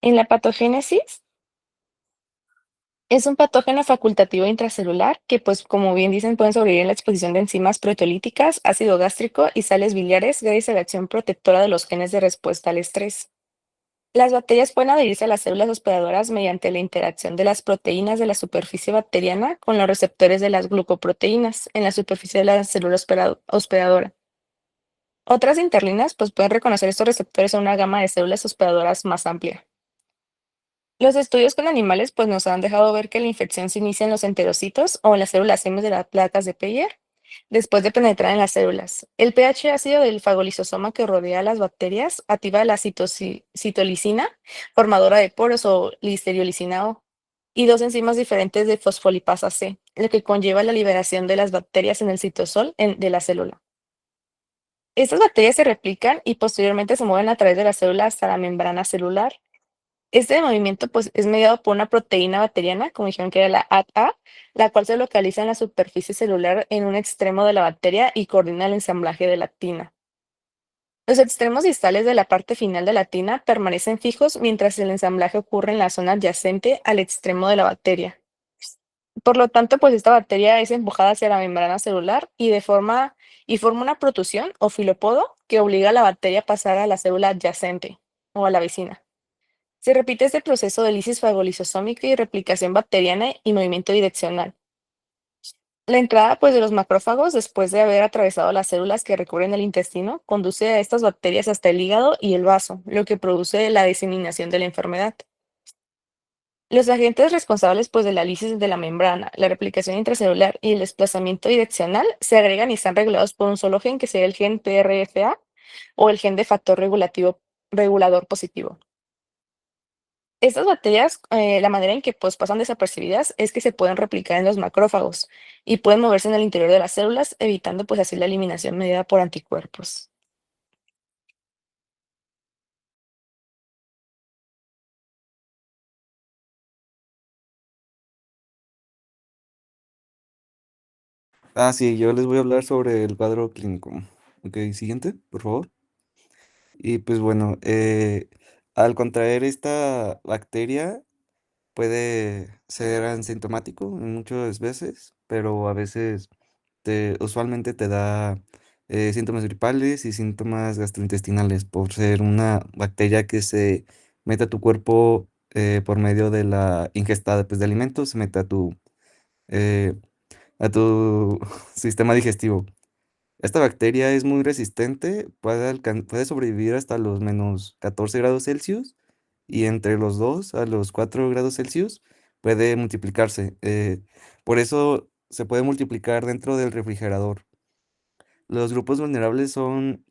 En la patogénesis, es un patógeno facultativo intracelular que, pues, como bien dicen, pueden sobrevivir en la exposición de enzimas proteolíticas, ácido gástrico y sales biliares gracias a la acción protectora de los genes de respuesta al estrés. Las bacterias pueden adherirse a las células hospedadoras mediante la interacción de las proteínas de la superficie bacteriana con los receptores de las glucoproteínas en la superficie de la célula hospedadora. Otras interlinas, pues, pueden reconocer estos receptores en una gama de células hospedadoras más amplia. Los estudios con animales pues nos han dejado ver que la infección se inicia en los enterocitos o en las células M de las placas de Peyer, después de penetrar en las células. El pH ácido del fagolisosoma que rodea a las bacterias activa la citolicina, formadora de poros o listeriolicidina O, y dos enzimas diferentes de fosfolipasa C, lo que conlleva la liberación de las bacterias en el citosol de la célula. Estas bacterias se replican y posteriormente se mueven a través de la célula hasta la membrana celular. Este movimiento pues, es mediado por una proteína bacteriana, como dijeron que era la ATA, la cual se localiza en la superficie celular en un extremo de la bacteria y coordina el ensamblaje de la actina. Los extremos distales de la parte final de la actina permanecen fijos mientras el ensamblaje ocurre en la zona adyacente al extremo de la bacteria. Por lo tanto, pues esta bacteria es empujada hacia la membrana celular y forma una protrusión o filopodo que obliga a la bacteria a pasar a la célula adyacente o a la vecina. Se repite este proceso de lisis fagolisosómica y replicación bacteriana y movimiento direccional. La entrada pues, de los macrófagos, después de haber atravesado las células que recubren el intestino, conduce a estas bacterias hasta el hígado y el vaso, lo que produce la diseminación de la enfermedad. Los agentes responsables pues, de la lisis de la membrana, la replicación intracelular y el desplazamiento direccional se agregan y están regulados por un solo gen, que sería el gen TRFA o el gen de factor regulador positivo. Estas bacterias, la manera en que pues, pasan desapercibidas es que se pueden replicar en los macrófagos y pueden moverse en el interior de las células, evitando pues así la eliminación mediada por anticuerpos. Sí, yo les voy a hablar sobre el cuadro clínico. Ok, siguiente, por favor. Y pues bueno, al contraer esta bacteria puede ser asintomático en muchas veces, pero a veces usualmente te da síntomas gripales y síntomas gastrointestinales por ser una bacteria que se mete a tu cuerpo por medio de la ingesta pues, de alimentos, se mete eh, a tu sistema digestivo. Esta bacteria es muy resistente, puede sobrevivir hasta los -14 °C y entre los 2 a los 4 °C puede multiplicarse. Por eso se puede multiplicar dentro del refrigerador. Los grupos vulnerables son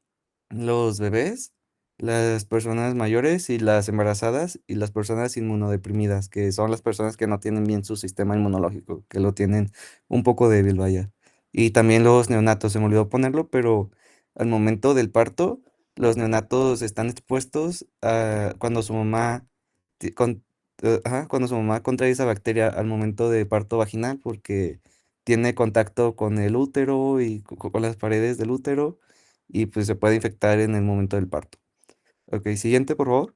los bebés, las personas mayores y las embarazadas y las personas inmunodeprimidas, que son las personas que no tienen bien su sistema inmunológico, que lo tienen un poco débil, vaya. Y también los neonatos, se me olvidó ponerlo, pero al momento del parto, los neonatos están expuestos a cuando su mamá, cuando su mamá contrae esa bacteria al momento de parto vaginal, porque tiene contacto con el útero y con las paredes del útero y pues se puede infectar en el momento del parto. Ok, siguiente, por favor.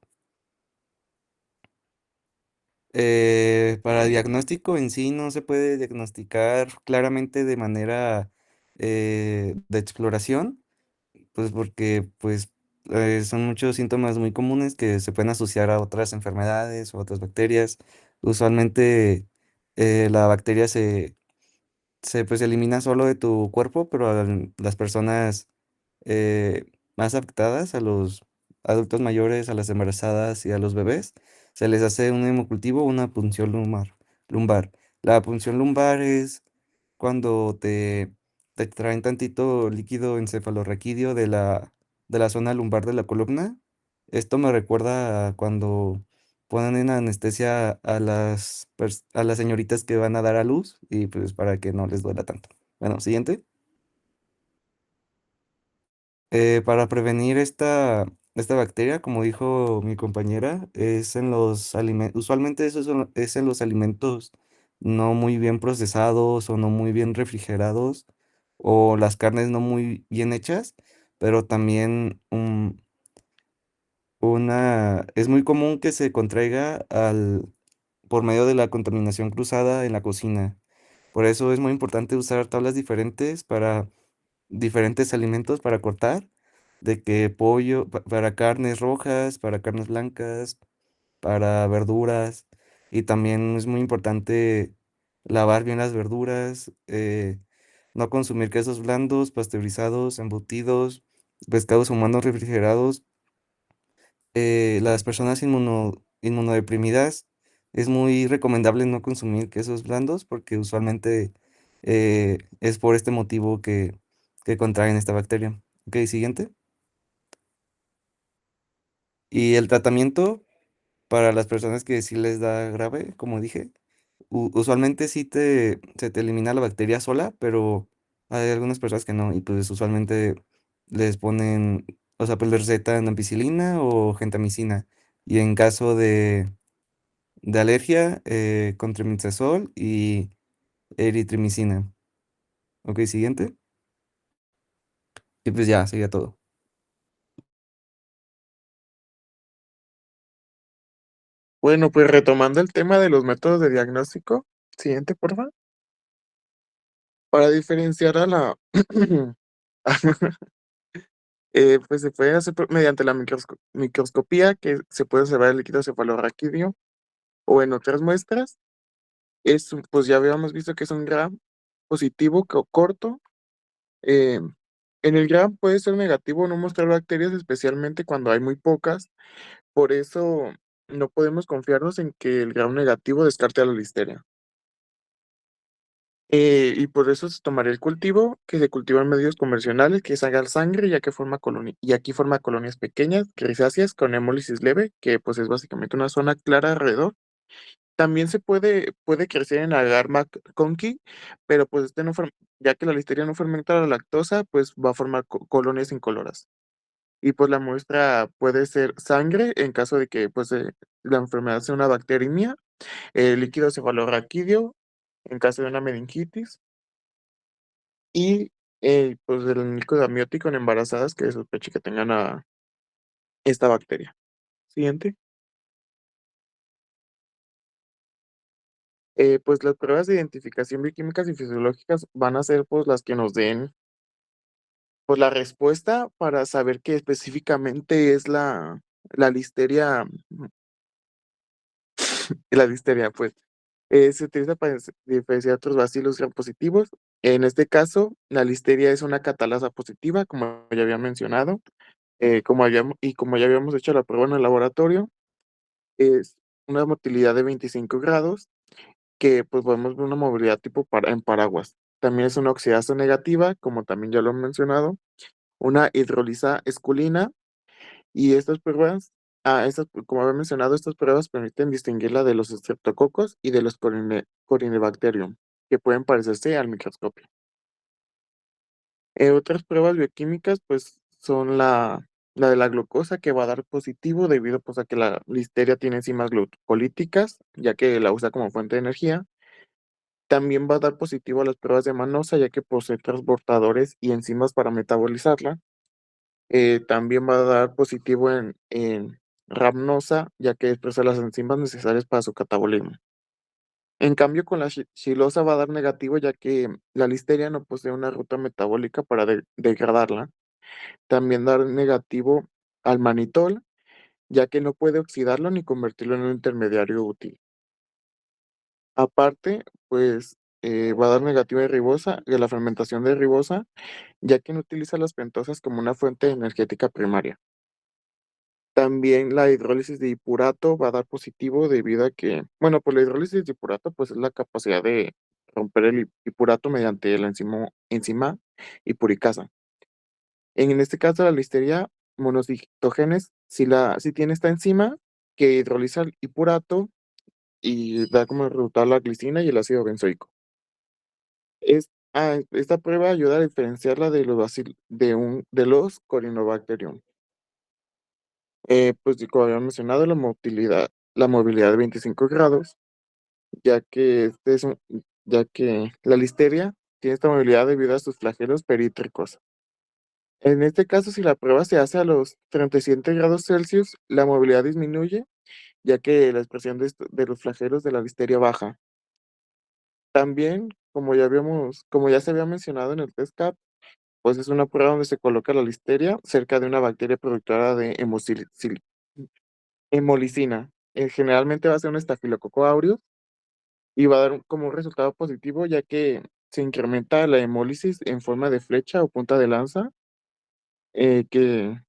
Para diagnóstico en sí no se puede diagnosticar claramente de manera de exploración, pues porque pues son muchos síntomas muy comunes que se pueden asociar a otras enfermedades o otras bacterias. Usualmente la bacteria pues elimina solo de tu cuerpo, pero a las personas eh, más afectadas, a los adultos mayores, a las embarazadas y a los bebés, se les hace un hemocultivo, una punción lumbar. La punción lumbar es cuando te extraen tantito líquido encefalorraquídeo de la zona lumbar de la columna. Esto me recuerda a cuando ponen en anestesia a las señoritas que van a dar a luz y pues para que no les duela tanto. Bueno, siguiente. Para prevenir esta bacteria, como dijo mi compañera, es en los alimentos, usualmente es en los alimentos no muy bien procesados o no muy bien refrigerados o las carnes no muy bien hechas, pero también es muy común que se contraiga por medio de la contaminación cruzada en la cocina. Por eso es muy importante usar tablas diferentes para diferentes alimentos para cortar, de que pollo, para carnes rojas, para carnes blancas, para verduras, y también es muy importante lavar bien las verduras, no consumir quesos blandos, pasteurizados, embutidos, pescados humanos refrigerados. Las personas inmunodeprimidas es muy recomendable no consumir quesos blandos porque usualmente es por este motivo que contraen esta bacteria. Ok, siguiente. Y el tratamiento para las personas que sí les da grave, como dije, usualmente sí se te elimina la bacteria sola, pero hay algunas personas que no, y pues usualmente les ponen, o sea, pues les recetan ampicilina o gentamicina. Y en caso de alergia, con trimethazol y eritrimicina. Ok, siguiente. Y pues ya, sería todo. Bueno, pues retomando el tema de los métodos de diagnóstico, siguiente, por favor. Para diferenciar a la, pues se puede hacer mediante la microscopía, que se puede observar el líquido cefalorraquídeo, o en otras muestras. Pues ya habíamos visto que es un gram positivo corto. eh, en el gram puede ser negativo no mostrar bacterias, especialmente cuando hay muy pocas. Por eso no podemos confiarnos en que el gram negativo descarte a la listeria. Y por eso se tomaría el cultivo, que se cultiva en medios convencionales, que es sacar sangre, ya que y aquí forma colonias pequeñas, grisáceas, con hemólisis leve, que pues es básicamente una zona clara alrededor. También puede crecer en agar conqui, pero pues ya que la listeria no fermenta la lactosa, pues va a formar colonias incoloras. Y pues la muestra puede ser sangre en caso de que pues la enfermedad sea una bacteriemia, líquido cefalorraquídeo en caso de una meningitis, y pues el único amniótico en embarazadas que sospeche que tengan esta bacteria. Siguiente. Pues las pruebas de identificación bioquímicas y fisiológicas van a ser pues las que nos den pues la respuesta para saber qué específicamente es la listeria, la listeria, pues. Se utiliza para diferenciar otros bacilos positivos. En este caso, la listeria es una catalasa positiva, como ya había mencionado, como ya habíamos hecho la prueba en el laboratorio, es una motilidad de 25 grados, que pues podemos ver una movilidad tipo en paraguas. También es una oxidasa negativa, como también ya lo he mencionado, una hidrolisa esculina, y estas pruebas, como había mencionado, estas pruebas permiten distinguirla de los estreptococos y de los Corynebacterium, que pueden parecerse al microscopio. Otras pruebas bioquímicas, pues, son la de la glucosa, que va a dar positivo debido pues, a que la listeria tiene enzimas glucolíticas, ya que la usa como fuente de energía. También va a dar positivo a las pruebas de manosa, ya que posee transportadores y enzimas para metabolizarla. También va a dar positivo en Rhamnosa, ya que expresa las enzimas necesarias para su catabolismo. En cambio, con la xilosa va a dar negativo, ya que la listeria no posee una ruta metabólica para degradarla. También dar negativo al manitol, ya que no puede oxidarlo ni convertirlo en un intermediario útil. Aparte, pues va a dar negativo de ribosa, de la fermentación de ribosa, ya que no utiliza las pentosas como una fuente energética primaria. También la hidrólisis de hipurato va a dar positivo debido a que, bueno, pues la hidrólisis de hipurato pues es la capacidad de romper el hipurato mediante la enzima hipuricasa. En este caso, la listeria monocistogenes si tiene esta enzima que hidroliza el hipurato y da como resultado la glicina y el ácido benzoico. Esta prueba ayuda a diferenciarla de los Corynebacterium. Pues como había mencionado, la movilidad de 25 grados, ya que, ya que la listeria tiene esta movilidad debido a sus flagelos perítricos. En este caso, si la prueba se hace a los 37 grados Celsius, la movilidad disminuye, ya que la expresión de los flagelos de la listeria baja. También, como ya se había mencionado en el test CAP, pues es una prueba donde se coloca la listeria cerca de una bacteria productora de hemolicina. Generalmente va a ser un estafilococo aureus y va a dar como un resultado positivo, ya que se incrementa la hemólisis en forma de flecha o punta de lanza, que,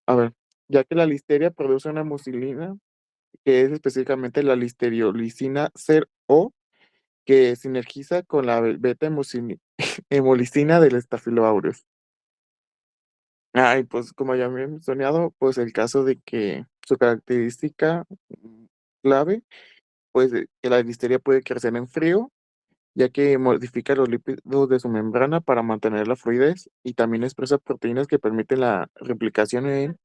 a ver, ya que la listeria produce una mucilina, que es específicamente la listeriolicina SER-O, que sinergiza con la hemolicina del Staphylo aureus. Y pues como ya me he mencionado, pues el caso de que su característica clave, pues que la listeria puede crecer en frío, ya que modifica los lípidos de su membrana para mantener la fluidez y también expresa proteínas que permiten la replicación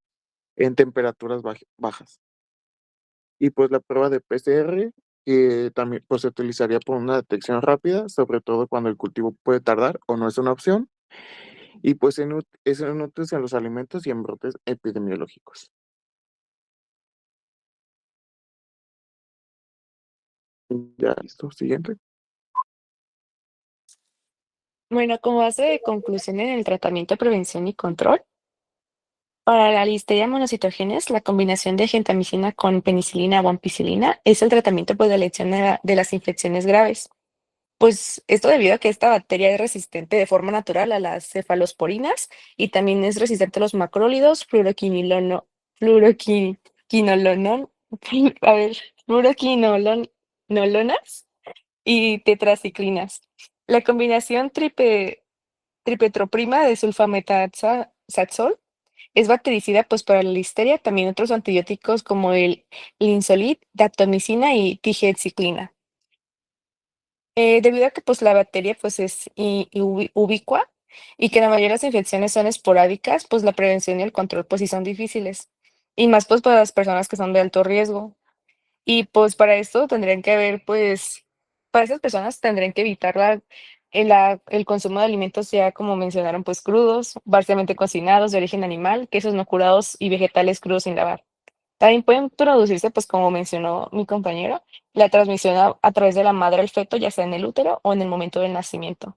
en temperaturas bajas. Y pues la prueba de PCR, que también pues, se utilizaría por una detección rápida, sobre todo cuando el cultivo puede tardar o no es una opción, y pues es útil en los alimentos y en brotes epidemiológicos. Ya, listo, siguiente. Bueno, como base de conclusión en el tratamiento, prevención y control, para la listeria monocitogenes, la combinación de gentamicina con penicilina o ampicilina es el tratamiento pues, de elección de las infecciones graves. Pues esto debido a que esta bacteria es resistente de forma natural a las cefalosporinas y también es resistente a los macrólidos, fluoroquinolonas a ver, fluoroquinolonas y tetraciclinas. La combinación tripetroprima de sulfametazol es bactericida pues para la listeria, también otros antibióticos como el linezolid, daptomicina y tigecyclina. Debido a que pues la bacteria pues es ubicua y que la mayoría de las infecciones son esporádicas, pues la prevención y el control pues sí son difíciles. Y más pues para las personas que son de alto riesgo. Y pues para esto tendrían que haber pues para esas personas tendrían que evitar el consumo de alimentos ya como mencionaron, pues crudos, parcialmente cocinados, de origen animal, quesos no curados y vegetales crudos sin lavar. También pueden producirse, pues como mencionó mi compañero, la transmisión a través de la madre al feto, ya sea en el útero o en el momento del nacimiento.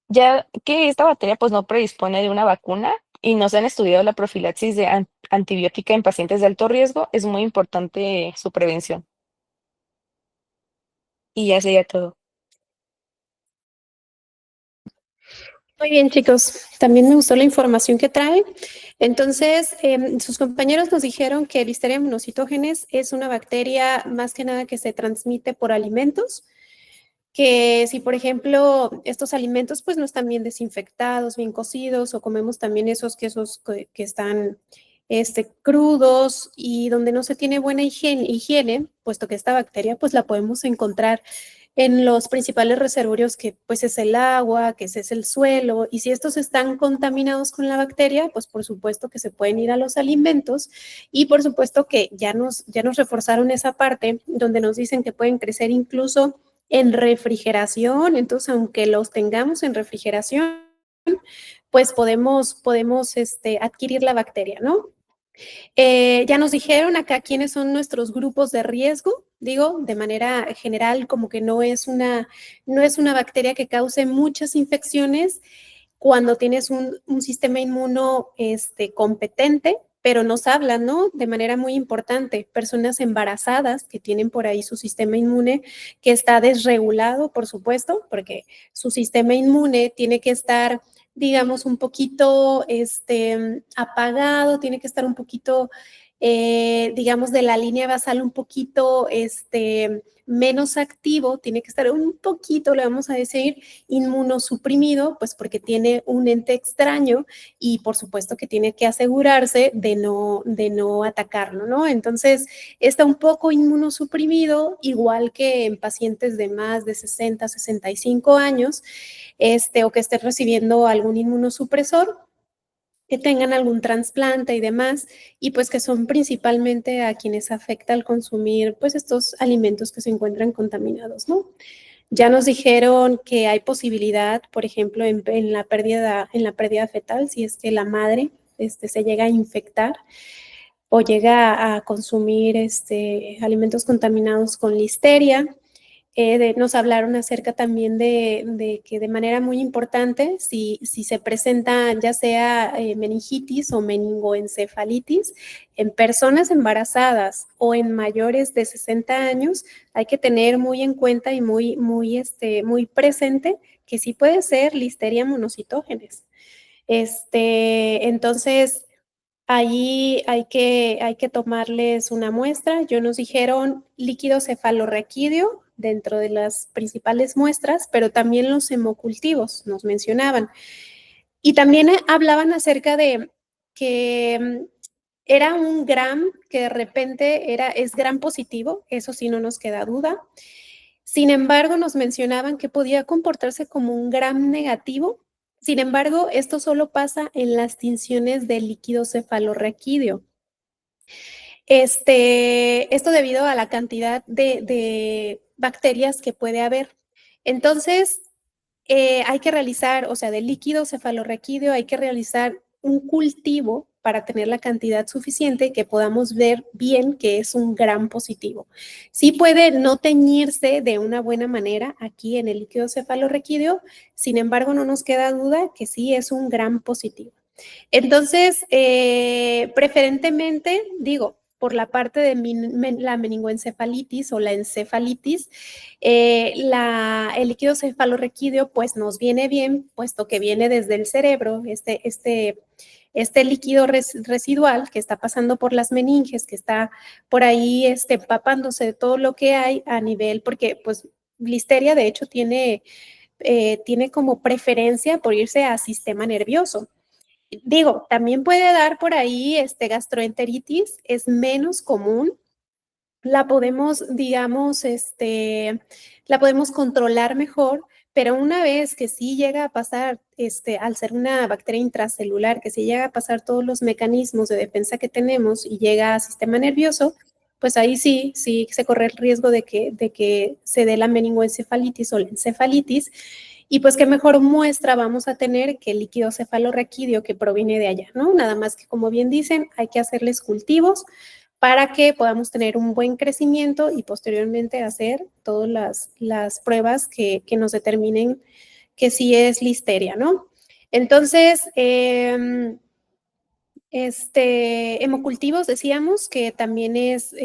Ya que esta bacteria pues no predispone de una vacuna y no se han estudiado la profilaxis de antibiótica en pacientes de alto riesgo, es muy importante su prevención. Y ya sería todo. Muy bien, chicos. También me gustó la información que trae. Entonces, sus compañeros nos dijeron que Listeria monocytogenes es una bacteria más que nada que se transmite por alimentos, que si, por ejemplo, estos alimentos pues no están bien desinfectados, bien cocidos, o comemos también esos quesos que están crudos y donde no se tiene buena higiene, puesto que esta bacteria pues la podemos encontrar en los principales reservorios que pues es el agua, que es el suelo, y si estos están contaminados con la bacteria, pues por supuesto que se pueden ir a los alimentos y por supuesto que ya nos reforzaron esa parte donde nos dicen que pueden crecer incluso en refrigeración, entonces aunque los tengamos en refrigeración, pues podemos adquirir la bacteria, ¿no? Ya nos dijeron acá quiénes son nuestros grupos de riesgo, digo, de manera general, como que no es una bacteria que cause muchas infecciones cuando tienes un sistema inmuno competente, pero nos hablan, ¿no? De manera muy importante, personas embarazadas que tienen por ahí su sistema inmune que está desregulado, por supuesto, porque su sistema inmune tiene que estar, digamos, un poquito apagado, tiene que estar un poquito, digamos, de la línea basal un poquito menos activo, tiene que estar un poquito, le vamos a decir, inmunosuprimido, pues porque tiene un ente extraño y por supuesto que tiene que asegurarse de no atacarlo, ¿no? Entonces, está un poco inmunosuprimido, igual que en pacientes de más de 60, 65 años, o que estén recibiendo algún inmunosupresor, que tengan algún trasplante y demás, y pues que son principalmente a quienes afecta al consumir pues estos alimentos que se encuentran contaminados, ¿no? Ya nos dijeron que hay posibilidad, por ejemplo, en la pérdida fetal, si es que la madre se llega a infectar o llega a consumir alimentos contaminados con listeria. Nos hablaron acerca también de que de manera muy importante, si se presenta ya sea meningitis o meningoencefalitis en personas embarazadas o en mayores de 60 años, hay que tener muy en cuenta y muy presente que sí puede ser Listeria monocytogenes. Entonces, ahí hay que tomarles una muestra. Nos dijeron líquido cefalorraquídeo dentro de las principales muestras, pero también los hemocultivos nos mencionaban. Y también hablaban acerca de que era un gram que de repente es gram positivo, eso sí no nos queda duda. Sin embargo, nos mencionaban que podía comportarse como un gram negativo. Sin embargo, esto solo pasa en las tinciones del líquido cefalorraquídeo. Esto debido a la cantidad de bacterias que puede haber. Entonces, hay que realizar, o sea, del líquido cefalorraquídeo hay que realizar un cultivo para tener la cantidad suficiente que podamos ver bien que es un gram positivo. Sí puede no teñirse de una buena manera aquí en el líquido cefalorraquídeo, sin embargo, no nos queda duda que sí es un gram positivo. Entonces, preferentemente, digo, por la parte de la meningoencefalitis o la encefalitis, el líquido cefalorraquídeo pues nos viene bien, puesto que viene desde el cerebro, este líquido residual que está pasando por las meninges, que está por ahí empapándose de todo lo que hay a nivel, porque pues Listeria de hecho tiene como preferencia por irse a sistema nervioso. Digo, también puede dar por ahí gastroenteritis, es menos común, la podemos, digamos, la podemos controlar mejor, pero una vez que sí llega a pasar, al ser una bacteria intracelular, que sí llega a pasar todos los mecanismos de defensa que tenemos y llega al sistema nervioso, pues ahí sí se corre el riesgo de que se dé la meningoencefalitis o la encefalitis. Y pues qué mejor muestra vamos a tener que el líquido cefalorraquídeo que proviene de allá, ¿no? Nada más que, como bien dicen, hay que hacerles cultivos para que podamos tener un buen crecimiento y posteriormente hacer todas las pruebas que nos determinen que sí es listeria, ¿no? Entonces, hemocultivos decíamos que también es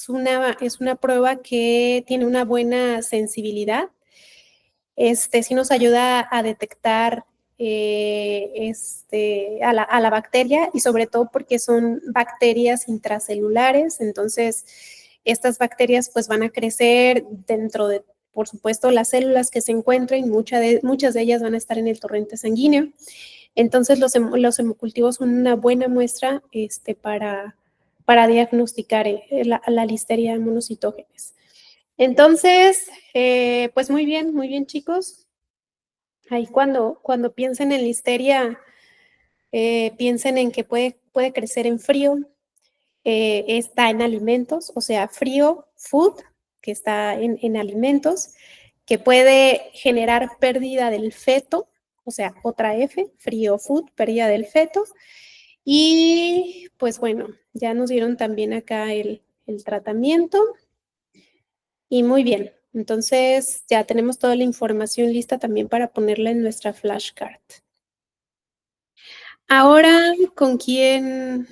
una prueba que tiene una buena sensibilidad. Sí nos ayuda a detectar a la bacteria y sobre todo porque son bacterias intracelulares, entonces estas bacterias pues van a crecer dentro de, por supuesto, las células que se encuentren, muchas de ellas van a estar en el torrente sanguíneo. Entonces los hemocultivos son una buena muestra para diagnosticar la listeria monocitógenes. Entonces, pues muy bien, chicos. Ahí cuando piensen en listeria, piensen en que puede crecer en frío, está en alimentos, o sea, frío, food, que está en alimentos, que puede generar pérdida del feto, o sea, otra F, frío, food, pérdida del feto. Y pues bueno, ya nos dieron también acá el tratamiento. Y muy bien, entonces ya tenemos toda la información lista también para ponerla en nuestra flashcard. Ahora, ¿con quién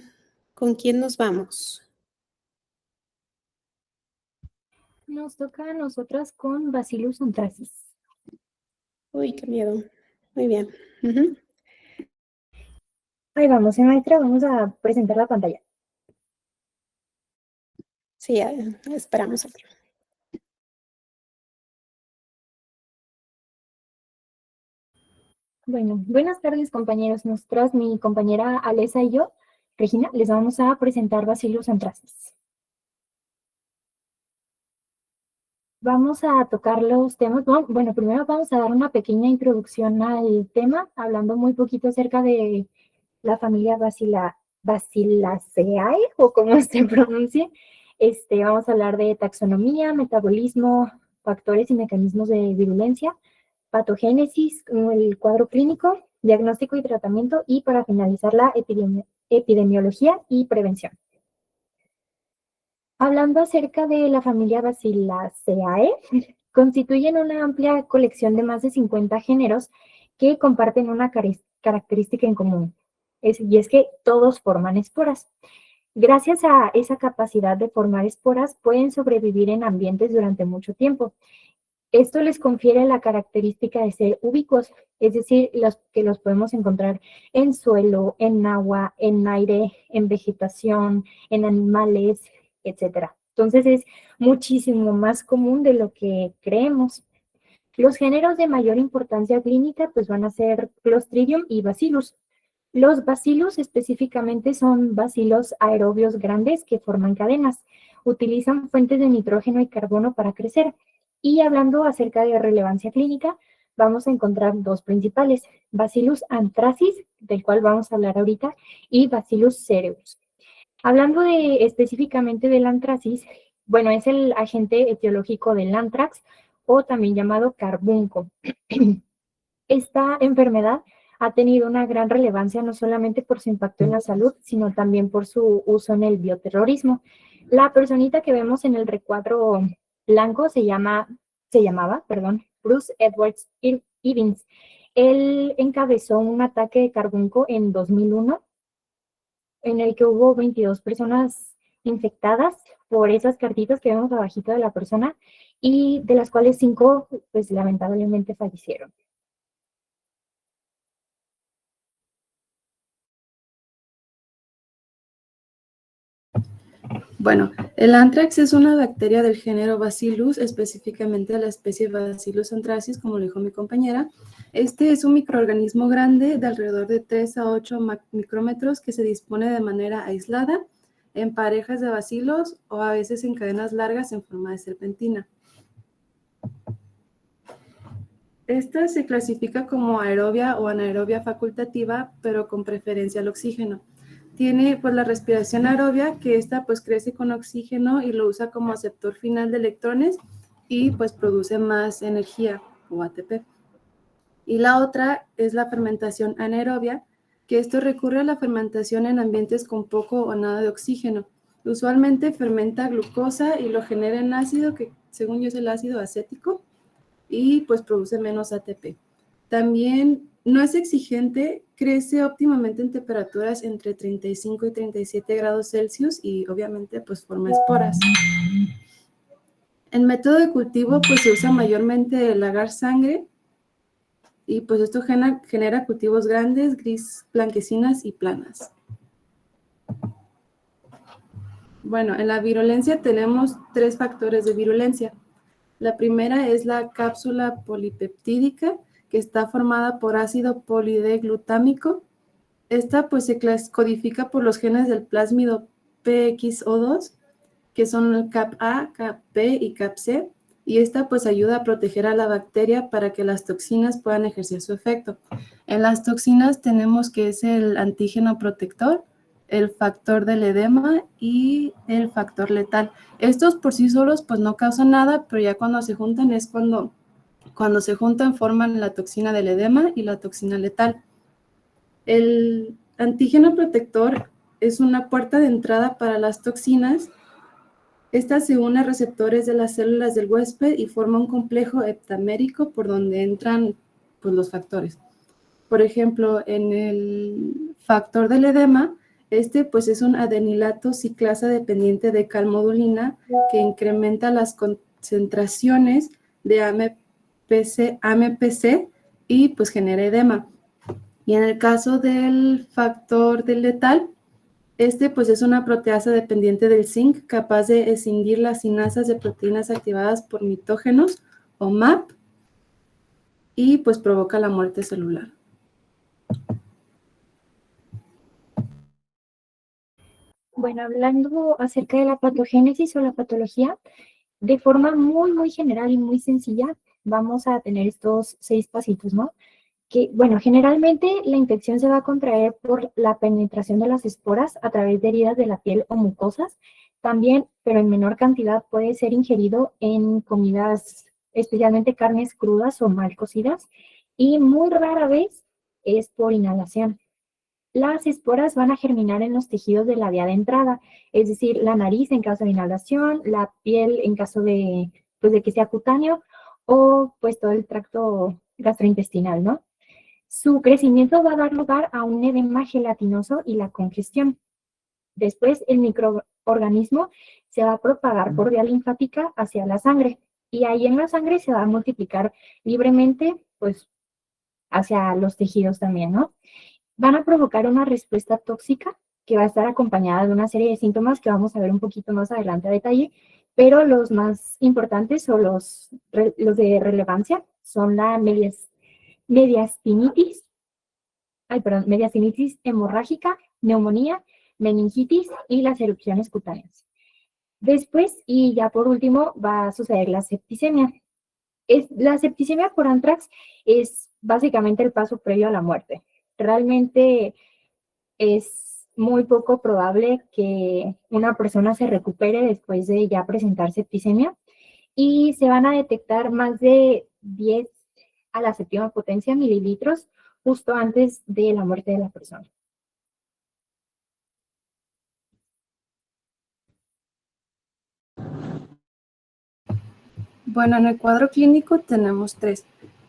nos vamos? Nos toca a nosotras con Bacillus anthracis. Uy, qué miedo. Muy bien. Ahí vamos, maestra, vamos a presentar la pantalla. Sí, esperamos aquí. Bueno, buenas tardes, compañeros. Nosotras, mi compañera Alesa y yo, Regina, les vamos a presentar Bacillus anthracis. Vamos a tocar los temas. Bueno, primero vamos a dar una pequeña introducción al tema, hablando muy poquito acerca de la familia Bacilliaceae, o como se pronuncie. Vamos a hablar de taxonomía, metabolismo, factores y mecanismos de virulencia, patogénesis, el cuadro clínico, diagnóstico y tratamiento, y para finalizar la epidemiología y prevención. Hablando acerca de la familia Bacilliaceae, constituyen una amplia colección de más de 50 géneros que comparten una característica en común, y es que todos forman esporas. Gracias a esa capacidad de formar esporas, pueden sobrevivir en ambientes durante mucho tiempo. Esto les confiere la característica de ser ubicuos, es decir, que los podemos encontrar en suelo, en agua, en aire, en vegetación, en animales, etc. Entonces es muchísimo más común de lo que creemos. Los géneros de mayor importancia clínica pues van a ser Clostridium y Bacillus. Los bacillus específicamente son bacilos aerobios grandes que forman cadenas. Utilizan fuentes de nitrógeno y carbono para crecer. Y hablando acerca de relevancia clínica, vamos a encontrar dos principales, Bacillus anthracis, del cual vamos a hablar ahorita, y Bacillus cereus. Hablando específicamente del antracis, bueno, es el agente etiológico del anthrax, o también llamado carbunco. Esta enfermedad ha tenido una gran relevancia no solamente por su impacto en la salud, sino también por su uso en el bioterrorismo. La personita que vemos en el recuadro blanco se llamaba, Bruce Edwards Evans. Él encabezó un ataque de carbunco en 2001, en el que hubo 22 personas infectadas por esas cartitas que vemos abajito de la persona, y de las cuales 5, pues lamentablemente fallecieron. Bueno, el anthrax es una bacteria del género Bacillus, específicamente de la especie Bacillus anthracis, como lo dijo mi compañera. Este es un microorganismo grande de alrededor de 3 a 8 micrómetros que se dispone de manera aislada en parejas de bacilos o a veces en cadenas largas en forma de serpentina. Esta se clasifica como aerobia o anaerobia facultativa, pero con preferencia al oxígeno. tiene pues la respiración aerobia, que esta pues crece con oxígeno y lo usa como aceptor final de electrones y pues produce más energía o ATP. Y la otra es la fermentación anaerobia, que esto recurre a la fermentación en ambientes con poco o nada de oxígeno. Usualmente fermenta glucosa y lo genera en ácido, que según yo es el ácido acético, y pues produce menos ATP. También no es exigente, crece óptimamente en temperaturas entre 35 y 37 grados Celsius y obviamente pues forma esporas. En método de cultivo pues se usa mayormente el agar sangre y pues esto genera cultivos grandes, gris, blanquecinas y planas. Bueno, en la virulencia tenemos 3 factores de virulencia. La primera es la cápsula polipeptídica, que está formada por ácido polideglutámico. Esta pues se codifica por los genes del plásmido PXO2, que son el CAP-A, CAP-B y CAP-C, y esta pues ayuda a proteger a la bacteria para que las toxinas puedan ejercer su efecto. En las toxinas tenemos que es el antígeno protector, el factor del edema y el factor letal. Estos por sí solos pues no causan nada, pero ya cuando se juntan es cuando se juntan forman la toxina del edema y la toxina letal. El antígeno protector es una puerta de entrada para las toxinas. Esta se une a receptores de las células del huésped y forma un complejo heptamérico por donde entran pues, los factores. Por ejemplo, en el factor del edema, pues es un adenilato ciclasa dependiente de calmodulina que incrementa las concentraciones de AMPC y pues genera edema. Y en el caso del factor del letal, pues es una proteasa dependiente del zinc capaz de escindir las sinasas de proteínas activadas por mitógenos o MAP y pues provoca la muerte celular. Bueno, hablando acerca de la patogénesis o la patología, de forma muy general y muy sencilla, vamos a tener estos 6 pasitos, ¿no? Que, bueno, generalmente la infección se va a contraer por la penetración de las esporas a través de heridas de la piel o mucosas. También, pero en menor cantidad, puede ser ingerido en comidas, especialmente carnes crudas o mal cocidas. Y muy rara vez es por inhalación. Las esporas van a germinar en los tejidos de la vía de entrada, es decir, la nariz en caso de inhalación, la piel en caso de, pues, de que sea cutáneo, o pues todo el tracto gastrointestinal, ¿no? Su crecimiento va a dar lugar a un edema gelatinoso y la congestión. Después, el microorganismo se va a propagar por vía linfática hacia la sangre, y ahí en la sangre se va a multiplicar libremente, pues, hacia los tejidos también, ¿no? Van a provocar una respuesta tóxica que va a estar acompañada de una serie de síntomas que vamos a ver un poquito más adelante a detalle, pero los más importantes o los de relevancia son la mediastinitis hemorrágica, neumonía, meningitis y las erupciones cutáneas. Después, y ya por último, va a suceder la septicemia. La septicemia por anthrax es básicamente el paso previo a la muerte. Realmente es muy poco probable que una persona se recupere después de ya presentar septicemia, y se van a detectar más de 10 a la séptima potencia mililitros justo antes de la muerte de la persona. Bueno, en el cuadro clínico tenemos 3.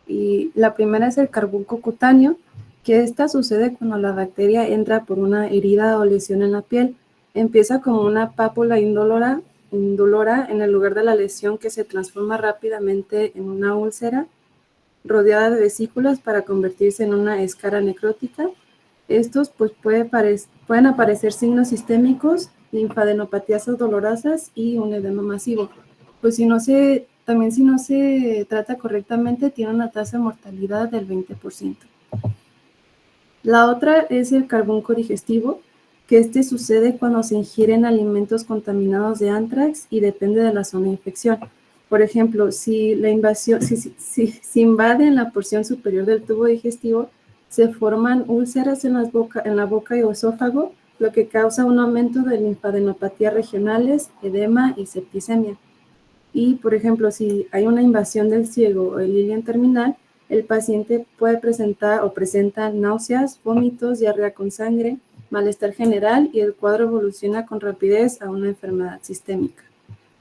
Y la primera es el carbunco cutáneo, que esta sucede cuando la bacteria entra por una herida o lesión en la piel. Empieza como una pápula indolora en el lugar de la lesión, que se transforma rápidamente en una úlcera rodeada de vesículas para convertirse en una escara necrótica. Estos pues pueden aparecer signos sistémicos, linfadenopatías dolorosas y un edema masivo. Pues si no se trata correctamente, tiene una tasa de mortalidad del 20%. La otra es el carbunco digestivo, que sucede cuando se ingieren alimentos contaminados de anthrax y depende de la zona de infección. Por ejemplo, si invaden la porción superior del tubo digestivo, se forman úlceras en la boca y esófago, lo que causa un aumento de linfadenopatías regionales, edema y septicemia. Y, por ejemplo, si hay una invasión del ciego o el ileón terminal, el paciente puede presentar o presenta náuseas, vómitos, diarrea con sangre, malestar general y el cuadro evoluciona con rapidez a una enfermedad sistémica.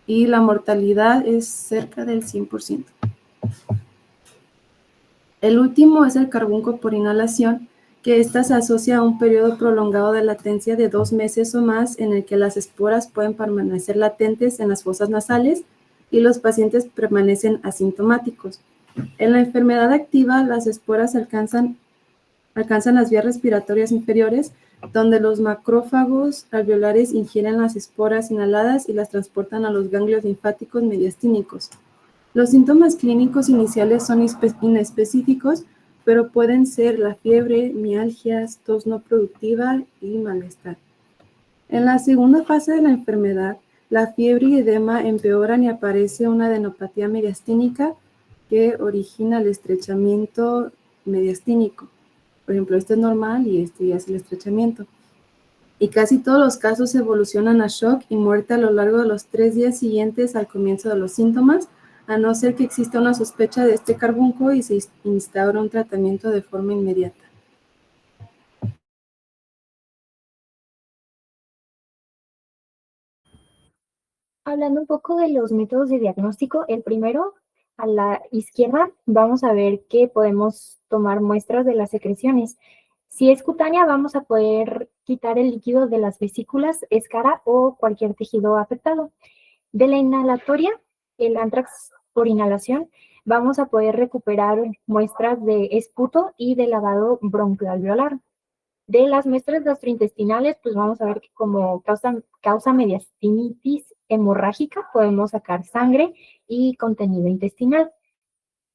Y la mortalidad es cerca del 100%. El último es el carbunco por inhalación, que esta se asocia a un periodo prolongado de latencia de 2 meses o más en el que las esporas pueden permanecer latentes en las fosas nasales y los pacientes permanecen asintomáticos. En la enfermedad activa, las esporas alcanzan las vías respiratorias inferiores, donde los macrófagos alveolares ingieren las esporas inhaladas y las transportan a los ganglios linfáticos mediastínicos. Los síntomas clínicos iniciales son inespecíficos, pero pueden ser la fiebre, mialgias, tos no productiva y malestar. En la segunda fase de la enfermedad, la fiebre y edema empeoran y aparece una adenopatía mediastínica que origina el estrechamiento mediastínico. Por ejemplo, este es normal y este ya es el estrechamiento. Y casi todos los casos evolucionan a shock y muerte a lo largo de los 3 días siguientes al comienzo de los síntomas, a no ser que exista una sospecha de este carbunco y se instaura un tratamiento de forma inmediata. Hablando un poco de los métodos de diagnóstico, el primero, a la izquierda, vamos a ver que podemos tomar muestras de las secreciones. Si es cutánea, vamos a poder quitar el líquido de las vesículas, escara o cualquier tejido afectado. De la inhalatoria, el anthrax por inhalación, vamos a poder recuperar muestras de esputo y de lavado broncoalveolar. De las muestras gastrointestinales, pues vamos a ver que como causa mediastinitis hemorrágica, podemos sacar sangre y contenido intestinal.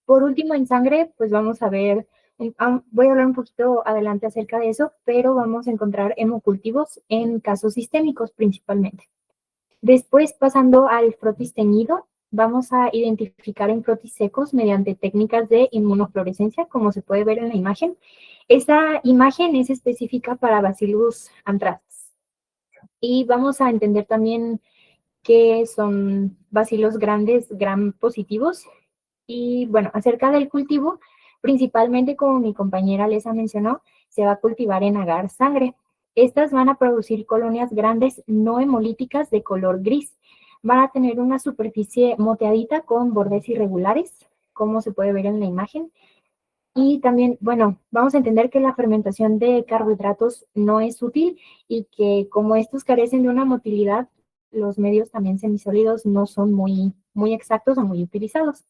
Por último, en sangre, pues vamos a ver, voy a hablar un poquito adelante acerca de eso, pero vamos a encontrar hemocultivos en casos sistémicos principalmente. Después, pasando al frotis teñido, vamos a identificar en frotis secos mediante técnicas de inmunofluorescencia, como se puede ver en la imagen. Esta imagen es específica para Bacillus anthracis. Y vamos a entender también que son bacilos grandes, gram positivos. Y bueno, acerca del cultivo, principalmente como mi compañera Lesa mencionó, se va a cultivar en agar sangre. Estas van a producir colonias grandes no hemolíticas de color gris. Van a tener una superficie moteadita con bordes irregulares, como se puede ver en la imagen. Y también, bueno, vamos a entender que la fermentación de carbohidratos no es útil y que como estos carecen de una motilidad, los medios también semisólidos no son muy exactos o muy utilizados.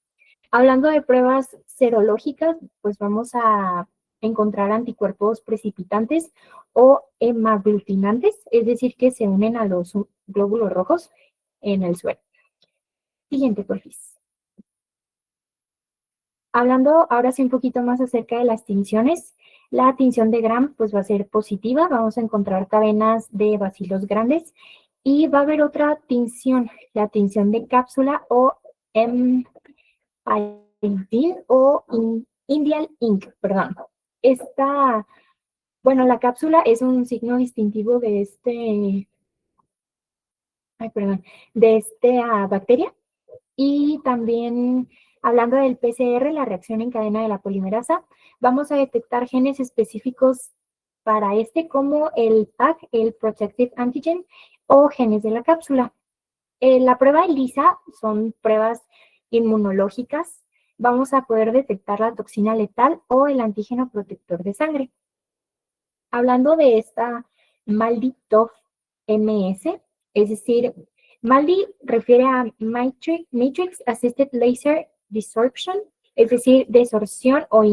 Hablando de pruebas serológicas, pues vamos a encontrar anticuerpos precipitantes o hemaglutinantes, es decir, que se unen a los glóbulos rojos en el suelo. Siguiente, por favor. Hablando ahora sí un poquito más acerca de las tinciones, la tinción de Gram pues va a ser positiva, vamos a encontrar cadenas de bacilos grandes y va a haber otra tinción, la tinción de cápsula o Indial Ink, perdón. Bueno, la cápsula es un signo distintivo de esta bacteria. Y también, hablando del PCR, la reacción en cadena de la polimerasa, vamos a detectar genes específicos para como el PAC, el Protective Antigen, o genes de la cápsula. La prueba ELISA son pruebas inmunológicas. Vamos a poder detectar la toxina letal o el antígeno protector de sangre. Hablando de esta MALDI-TOF-MS, es decir, MALDI refiere a Matrix Assisted Laser Desorption, es decir, desorción o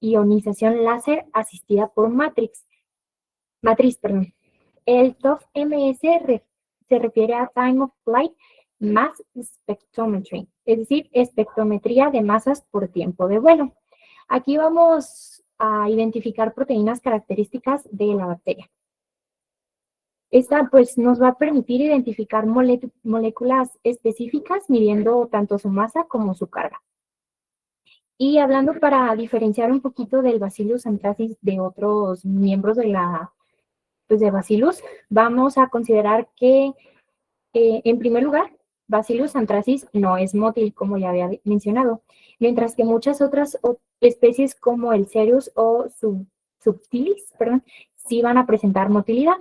ionización láser asistida por matriz. El TOF-MS se refiere a Time of Flight Mass Spectrometry, es decir, espectrometría de masas por tiempo de vuelo. Aquí vamos a identificar proteínas características de la bacteria. Esta pues nos va a permitir identificar moléculas específicas midiendo tanto su masa como su carga. Y hablando para diferenciar un poquito del Bacillus anthracis de otros miembros de la pues, de Bacillus, vamos a considerar que, en primer lugar, Bacillus anthracis no es mótil, como ya había mencionado, mientras que muchas otras especies como el Cereus o Subtilis, perdón, sí van a presentar motilidad.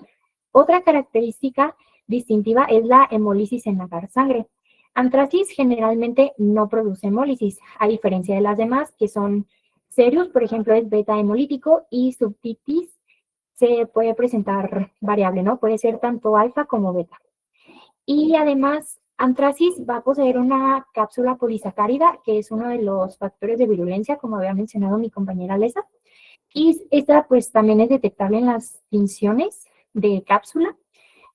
Otra característica distintiva es la hemólisis en la sangre. Anthracis generalmente no produce hemólisis, a diferencia de las demás, que son Cereus, por ejemplo, es beta hemolítico, y Subtilis se puede presentar variable, ¿no? Puede ser tanto alfa como beta. Y además, Anthracis va a poseer una cápsula polisacárida, que es uno de los factores de virulencia, como había mencionado mi compañera Lesa. Y esta pues también es detectable en las tinciones de cápsula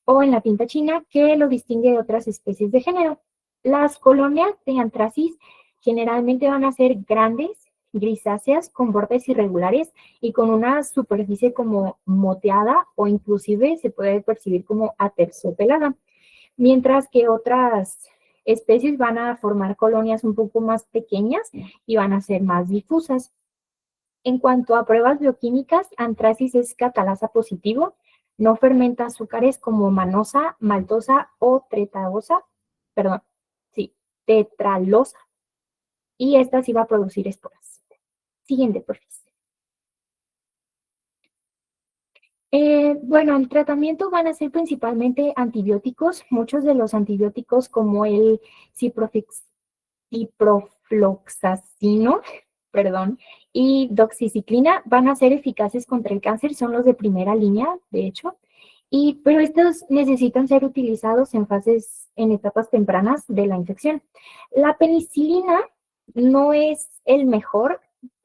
o en la tinta china, que lo distingue de otras especies de género. Las colonias de Anthracis generalmente van a ser grandes, grisáceas, con bordes irregulares y con una superficie como moteada, o inclusive se puede percibir como aterciopelada, mientras que otras especies van a formar colonias un poco más pequeñas y van a ser más difusas. En cuanto a pruebas bioquímicas, Anthracis es catalasa positivo, no fermenta azúcares como manosa, maltosa o tetralosa, y esta sí va a producir esporas. Siguiente, por favor. Bueno, el tratamiento van a ser principalmente antibióticos. Muchos de los antibióticos, como el ciprofloxacino, y doxiciclina, van a ser eficaces contra el cáncer, son los de primera línea, de hecho, pero estos necesitan ser utilizados en etapas tempranas de la infección. La penicilina no es el mejor,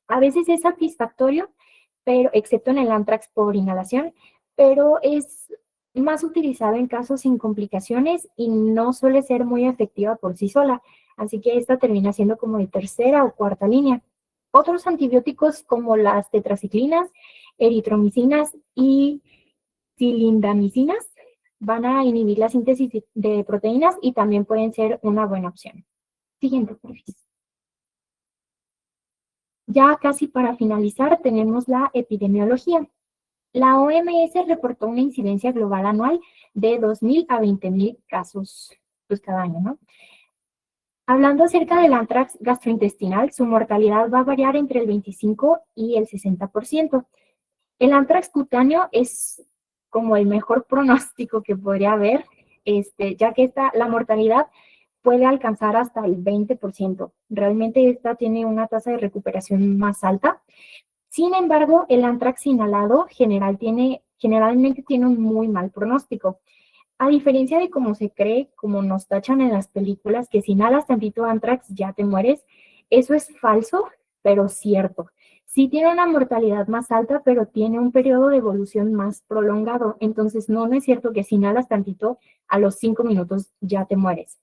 a veces es satisfactorio, pero excepto en el anthrax por inhalación, pero es más utilizado en casos sin complicaciones y no suele ser muy efectiva por sí sola, así que esta termina siendo como de tercera o cuarta línea. Otros antibióticos como las tetraciclinas, eritromicinas y cilindamicinas van a inhibir la síntesis de proteínas y también pueden ser una buena opción. Siguiente, por favor. Ya casi para finalizar tenemos la epidemiología. La OMS reportó una incidencia global anual de 2.000 a 20.000 casos pues, cada año, ¿no? Hablando acerca del anthrax gastrointestinal, su mortalidad va a variar entre el 25 y el 60%. El anthrax cutáneo es como el mejor pronóstico que podría haber, ya que la mortalidad puede alcanzar hasta el 20%. Realmente esta tiene una tasa de recuperación más alta. Sin embargo, el anthrax inhalado generalmente tiene un muy mal pronóstico. A diferencia de cómo se cree, como nos tachan en las películas, que si inhalas tantito anthrax ya te mueres, eso es falso, pero cierto. Sí tiene una mortalidad más alta, pero tiene un periodo de evolución más prolongado. Entonces, no es cierto que si inhalas tantito, a los 5 minutos ya te mueres.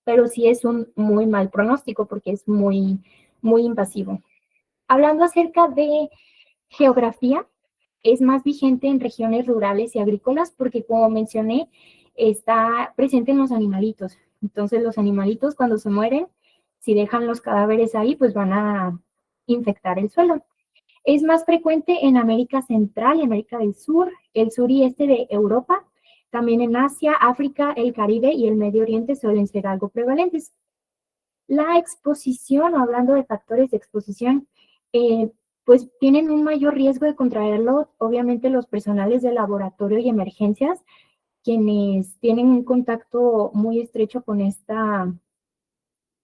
Pero sí es un muy mal pronóstico porque es muy, muy invasivo. Hablando acerca de geografía, es más vigente en regiones rurales y agrícolas porque, como mencioné, está presente en los animalitos. Entonces, los animalitos cuando se mueren, si dejan los cadáveres ahí, pues van a infectar el suelo. Es más frecuente en América Central y América del Sur, el sur y este de Europa. También en Asia, África, el Caribe y el Medio Oriente suelen ser algo prevalentes. La exposición, hablando de factores de exposición, pues tienen un mayor riesgo de contraerlo, obviamente, los personales de laboratorio y emergencias, quienes tienen un contacto muy estrecho con esta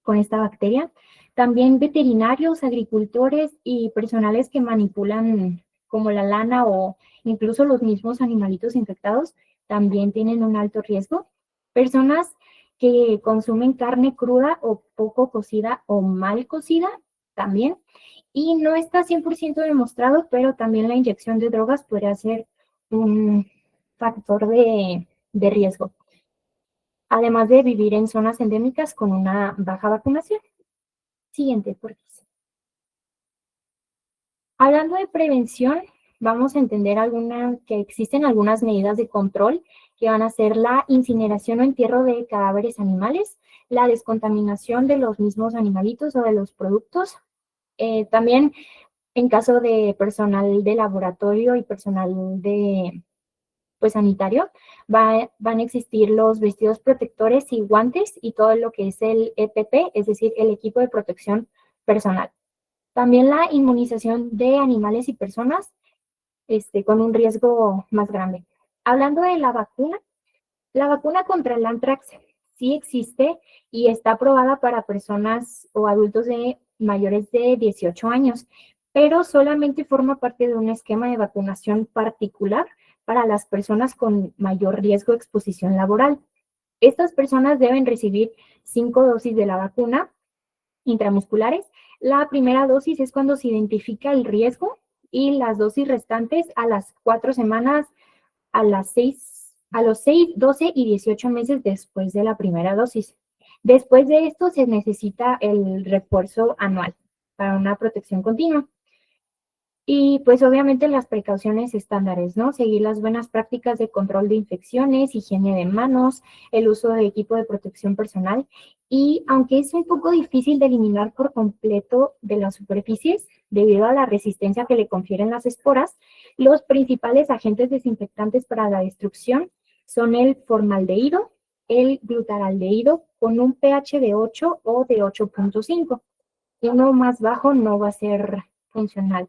bacteria. También veterinarios, agricultores y personales que manipulan como la lana o incluso los mismos animalitos infectados también tienen un alto riesgo. Personas que consumen carne cruda o poco cocida o mal cocida también. Y no está 100% demostrado, pero también la inyección de drogas podría ser un factor de riesgo. Además de vivir en zonas endémicas con una baja vacunación. Siguiente, por favor. Hablando de prevención, vamos a entender que existen algunas medidas de control que van a ser la incineración o entierro de cadáveres animales, la descontaminación de los mismos animalitos o de los productos. También en caso de personal de laboratorio y personal de pues sanitario, van a existir los vestidos protectores y guantes y todo lo que es el EPP, es decir, el equipo de protección personal. También la inmunización de animales y personas con un riesgo más grande. Hablando de la vacuna contra el anthrax sí existe y está aprobada para personas o adultos de mayores de 18 años, pero solamente forma parte de un esquema de vacunación particular para las personas con mayor riesgo de exposición laboral. Estas personas deben recibir 5 dosis de la vacuna intramusculares. La primera dosis es cuando se identifica el riesgo y las dosis restantes a las 4 semanas, a los 6, 12 y 18 meses después de la primera dosis. Después de esto se necesita el refuerzo anual para una protección continua. Y pues obviamente las precauciones estándares, ¿no? Seguir las buenas prácticas de control de infecciones, higiene de manos, el uso de equipo de protección personal. Y aunque es un poco difícil de eliminar por completo de las superficies, debido a la resistencia que le confieren las esporas, los principales agentes desinfectantes para la destrucción son el formaldehído, el glutaraldehído con un pH de 8 o de 8.5. Uno más bajo no va a ser funcional.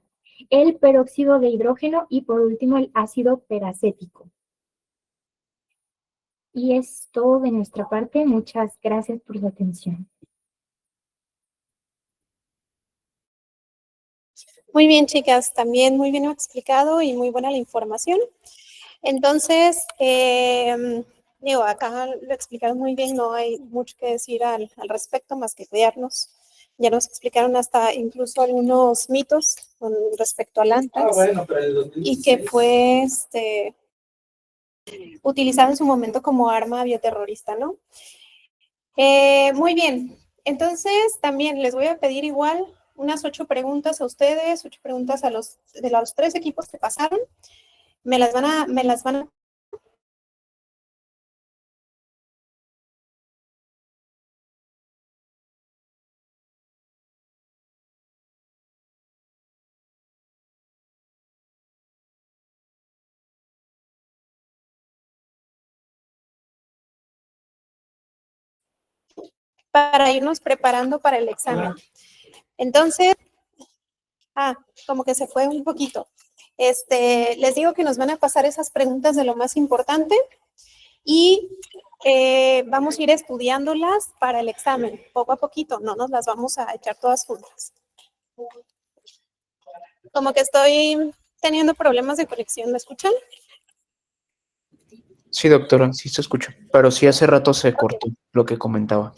El peróxido de hidrógeno y por último el ácido peracético. Y es todo de nuestra parte. Muchas gracias por su atención. Muy bien, chicas, también muy bien explicado y muy buena la información. Entonces, digo, acá lo explicaron muy bien, no hay mucho que decir al respecto más que cuidarnos. Ya nos explicaron hasta incluso algunos mitos con respecto al anthrax y que fue utilizado en su momento como arma bioterrorista, ¿no? Muy bien, entonces también les voy a pedir igual unas 8 preguntas a ustedes, 8 preguntas de los 3 equipos que pasaron. Me las van a para irnos preparando para el examen. Entonces, como que se fue un poquito. Les digo que nos van a pasar esas preguntas de lo más importante y vamos a ir estudiándolas para el examen, poco a poquito, no nos las vamos a echar todas juntas. Como que estoy teniendo problemas de conexión, ¿me escuchan? Sí, doctora, sí se escucha, pero sí hace rato se cortó lo que comentaba.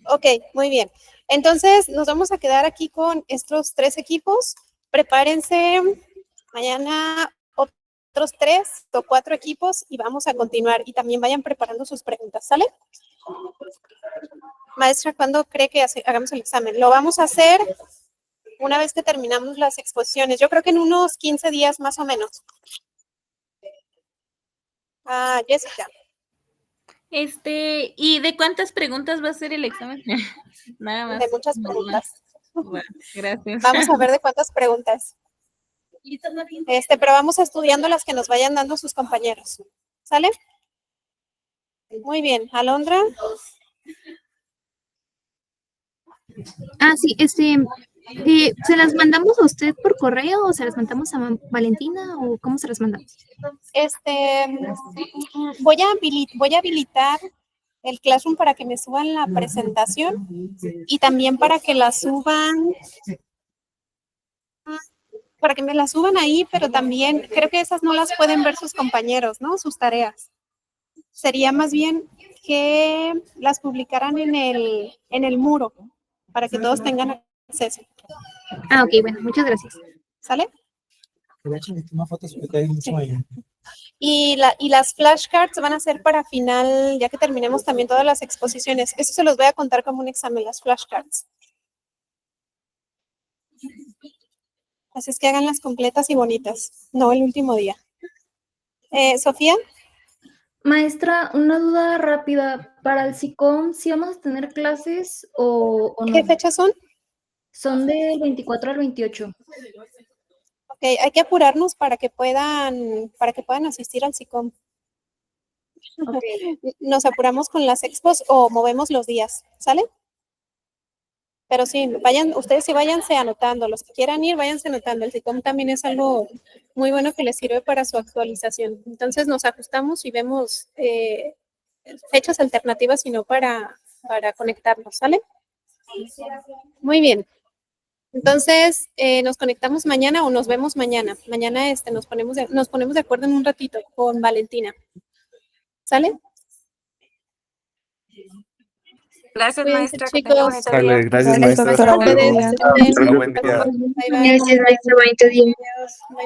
Ok, muy bien. Entonces, nos vamos a quedar aquí con estos 3 equipos. Prepárense mañana otros 3 o 4 equipos y vamos a continuar. Y también vayan preparando sus preguntas, ¿sale? Maestra, ¿cuándo cree que hagamos el examen? Lo vamos a hacer una vez que terminamos las exposiciones. Yo creo que en unos 15 días más o menos. Jessica. ¿Y de cuántas preguntas va a ser el examen? Nada más. De muchas preguntas. Bueno, gracias. Vamos a ver de cuántas preguntas. Pero vamos estudiando las que nos vayan dando sus compañeros. ¿Sale? Muy bien. Alondra. Sí, ¿se las mandamos a usted por correo o se las mandamos a Valentina o cómo se las mandamos? Voy a habilitar el Classroom para que me suban la presentación y también para que la suban, me la suban ahí, pero también creo que esas no las pueden ver sus compañeros, ¿no? Sus tareas. Sería más bien que las publicaran en el muro para que todos tengan acceso. Ok, bueno, muchas gracias. ¿Sale? Y las flashcards van a ser para final, ya que terminemos también todas las exposiciones. Eso se los voy a contar como un examen, las flashcards. Así es que háganlas completas y bonitas, no el último día. Sofía. Maestra, una duda rápida. Para el SICOM, ¿sí vamos a tener clases o no? ¿Qué fechas son? Son del 24 al 28. Ok, hay que apurarnos para que puedan asistir al SICOM. Nos apuramos con las expos o movemos los días, ¿sale? Pero sí, ustedes sí váyanse anotando, los que quieran ir, váyanse anotando. El SICOM también es algo muy bueno que les sirve para su actualización. Entonces nos ajustamos y vemos fechas alternativas, sino para conectarnos, ¿sale? Muy bien. Entonces, nos conectamos mañana o nos vemos mañana. Mañana nos ponemos de acuerdo en un ratito con Valentina. ¿Sale? Gracias, Cuídense, maestra. Que tenga chicos. bonito Sale, día. gracias, Gracias, maestra. doctora. Hasta Buen luego. día. Hasta luego, buen día. Bye, bye. Gracias, maestra. Bonito día. Adiós. Bye, bye.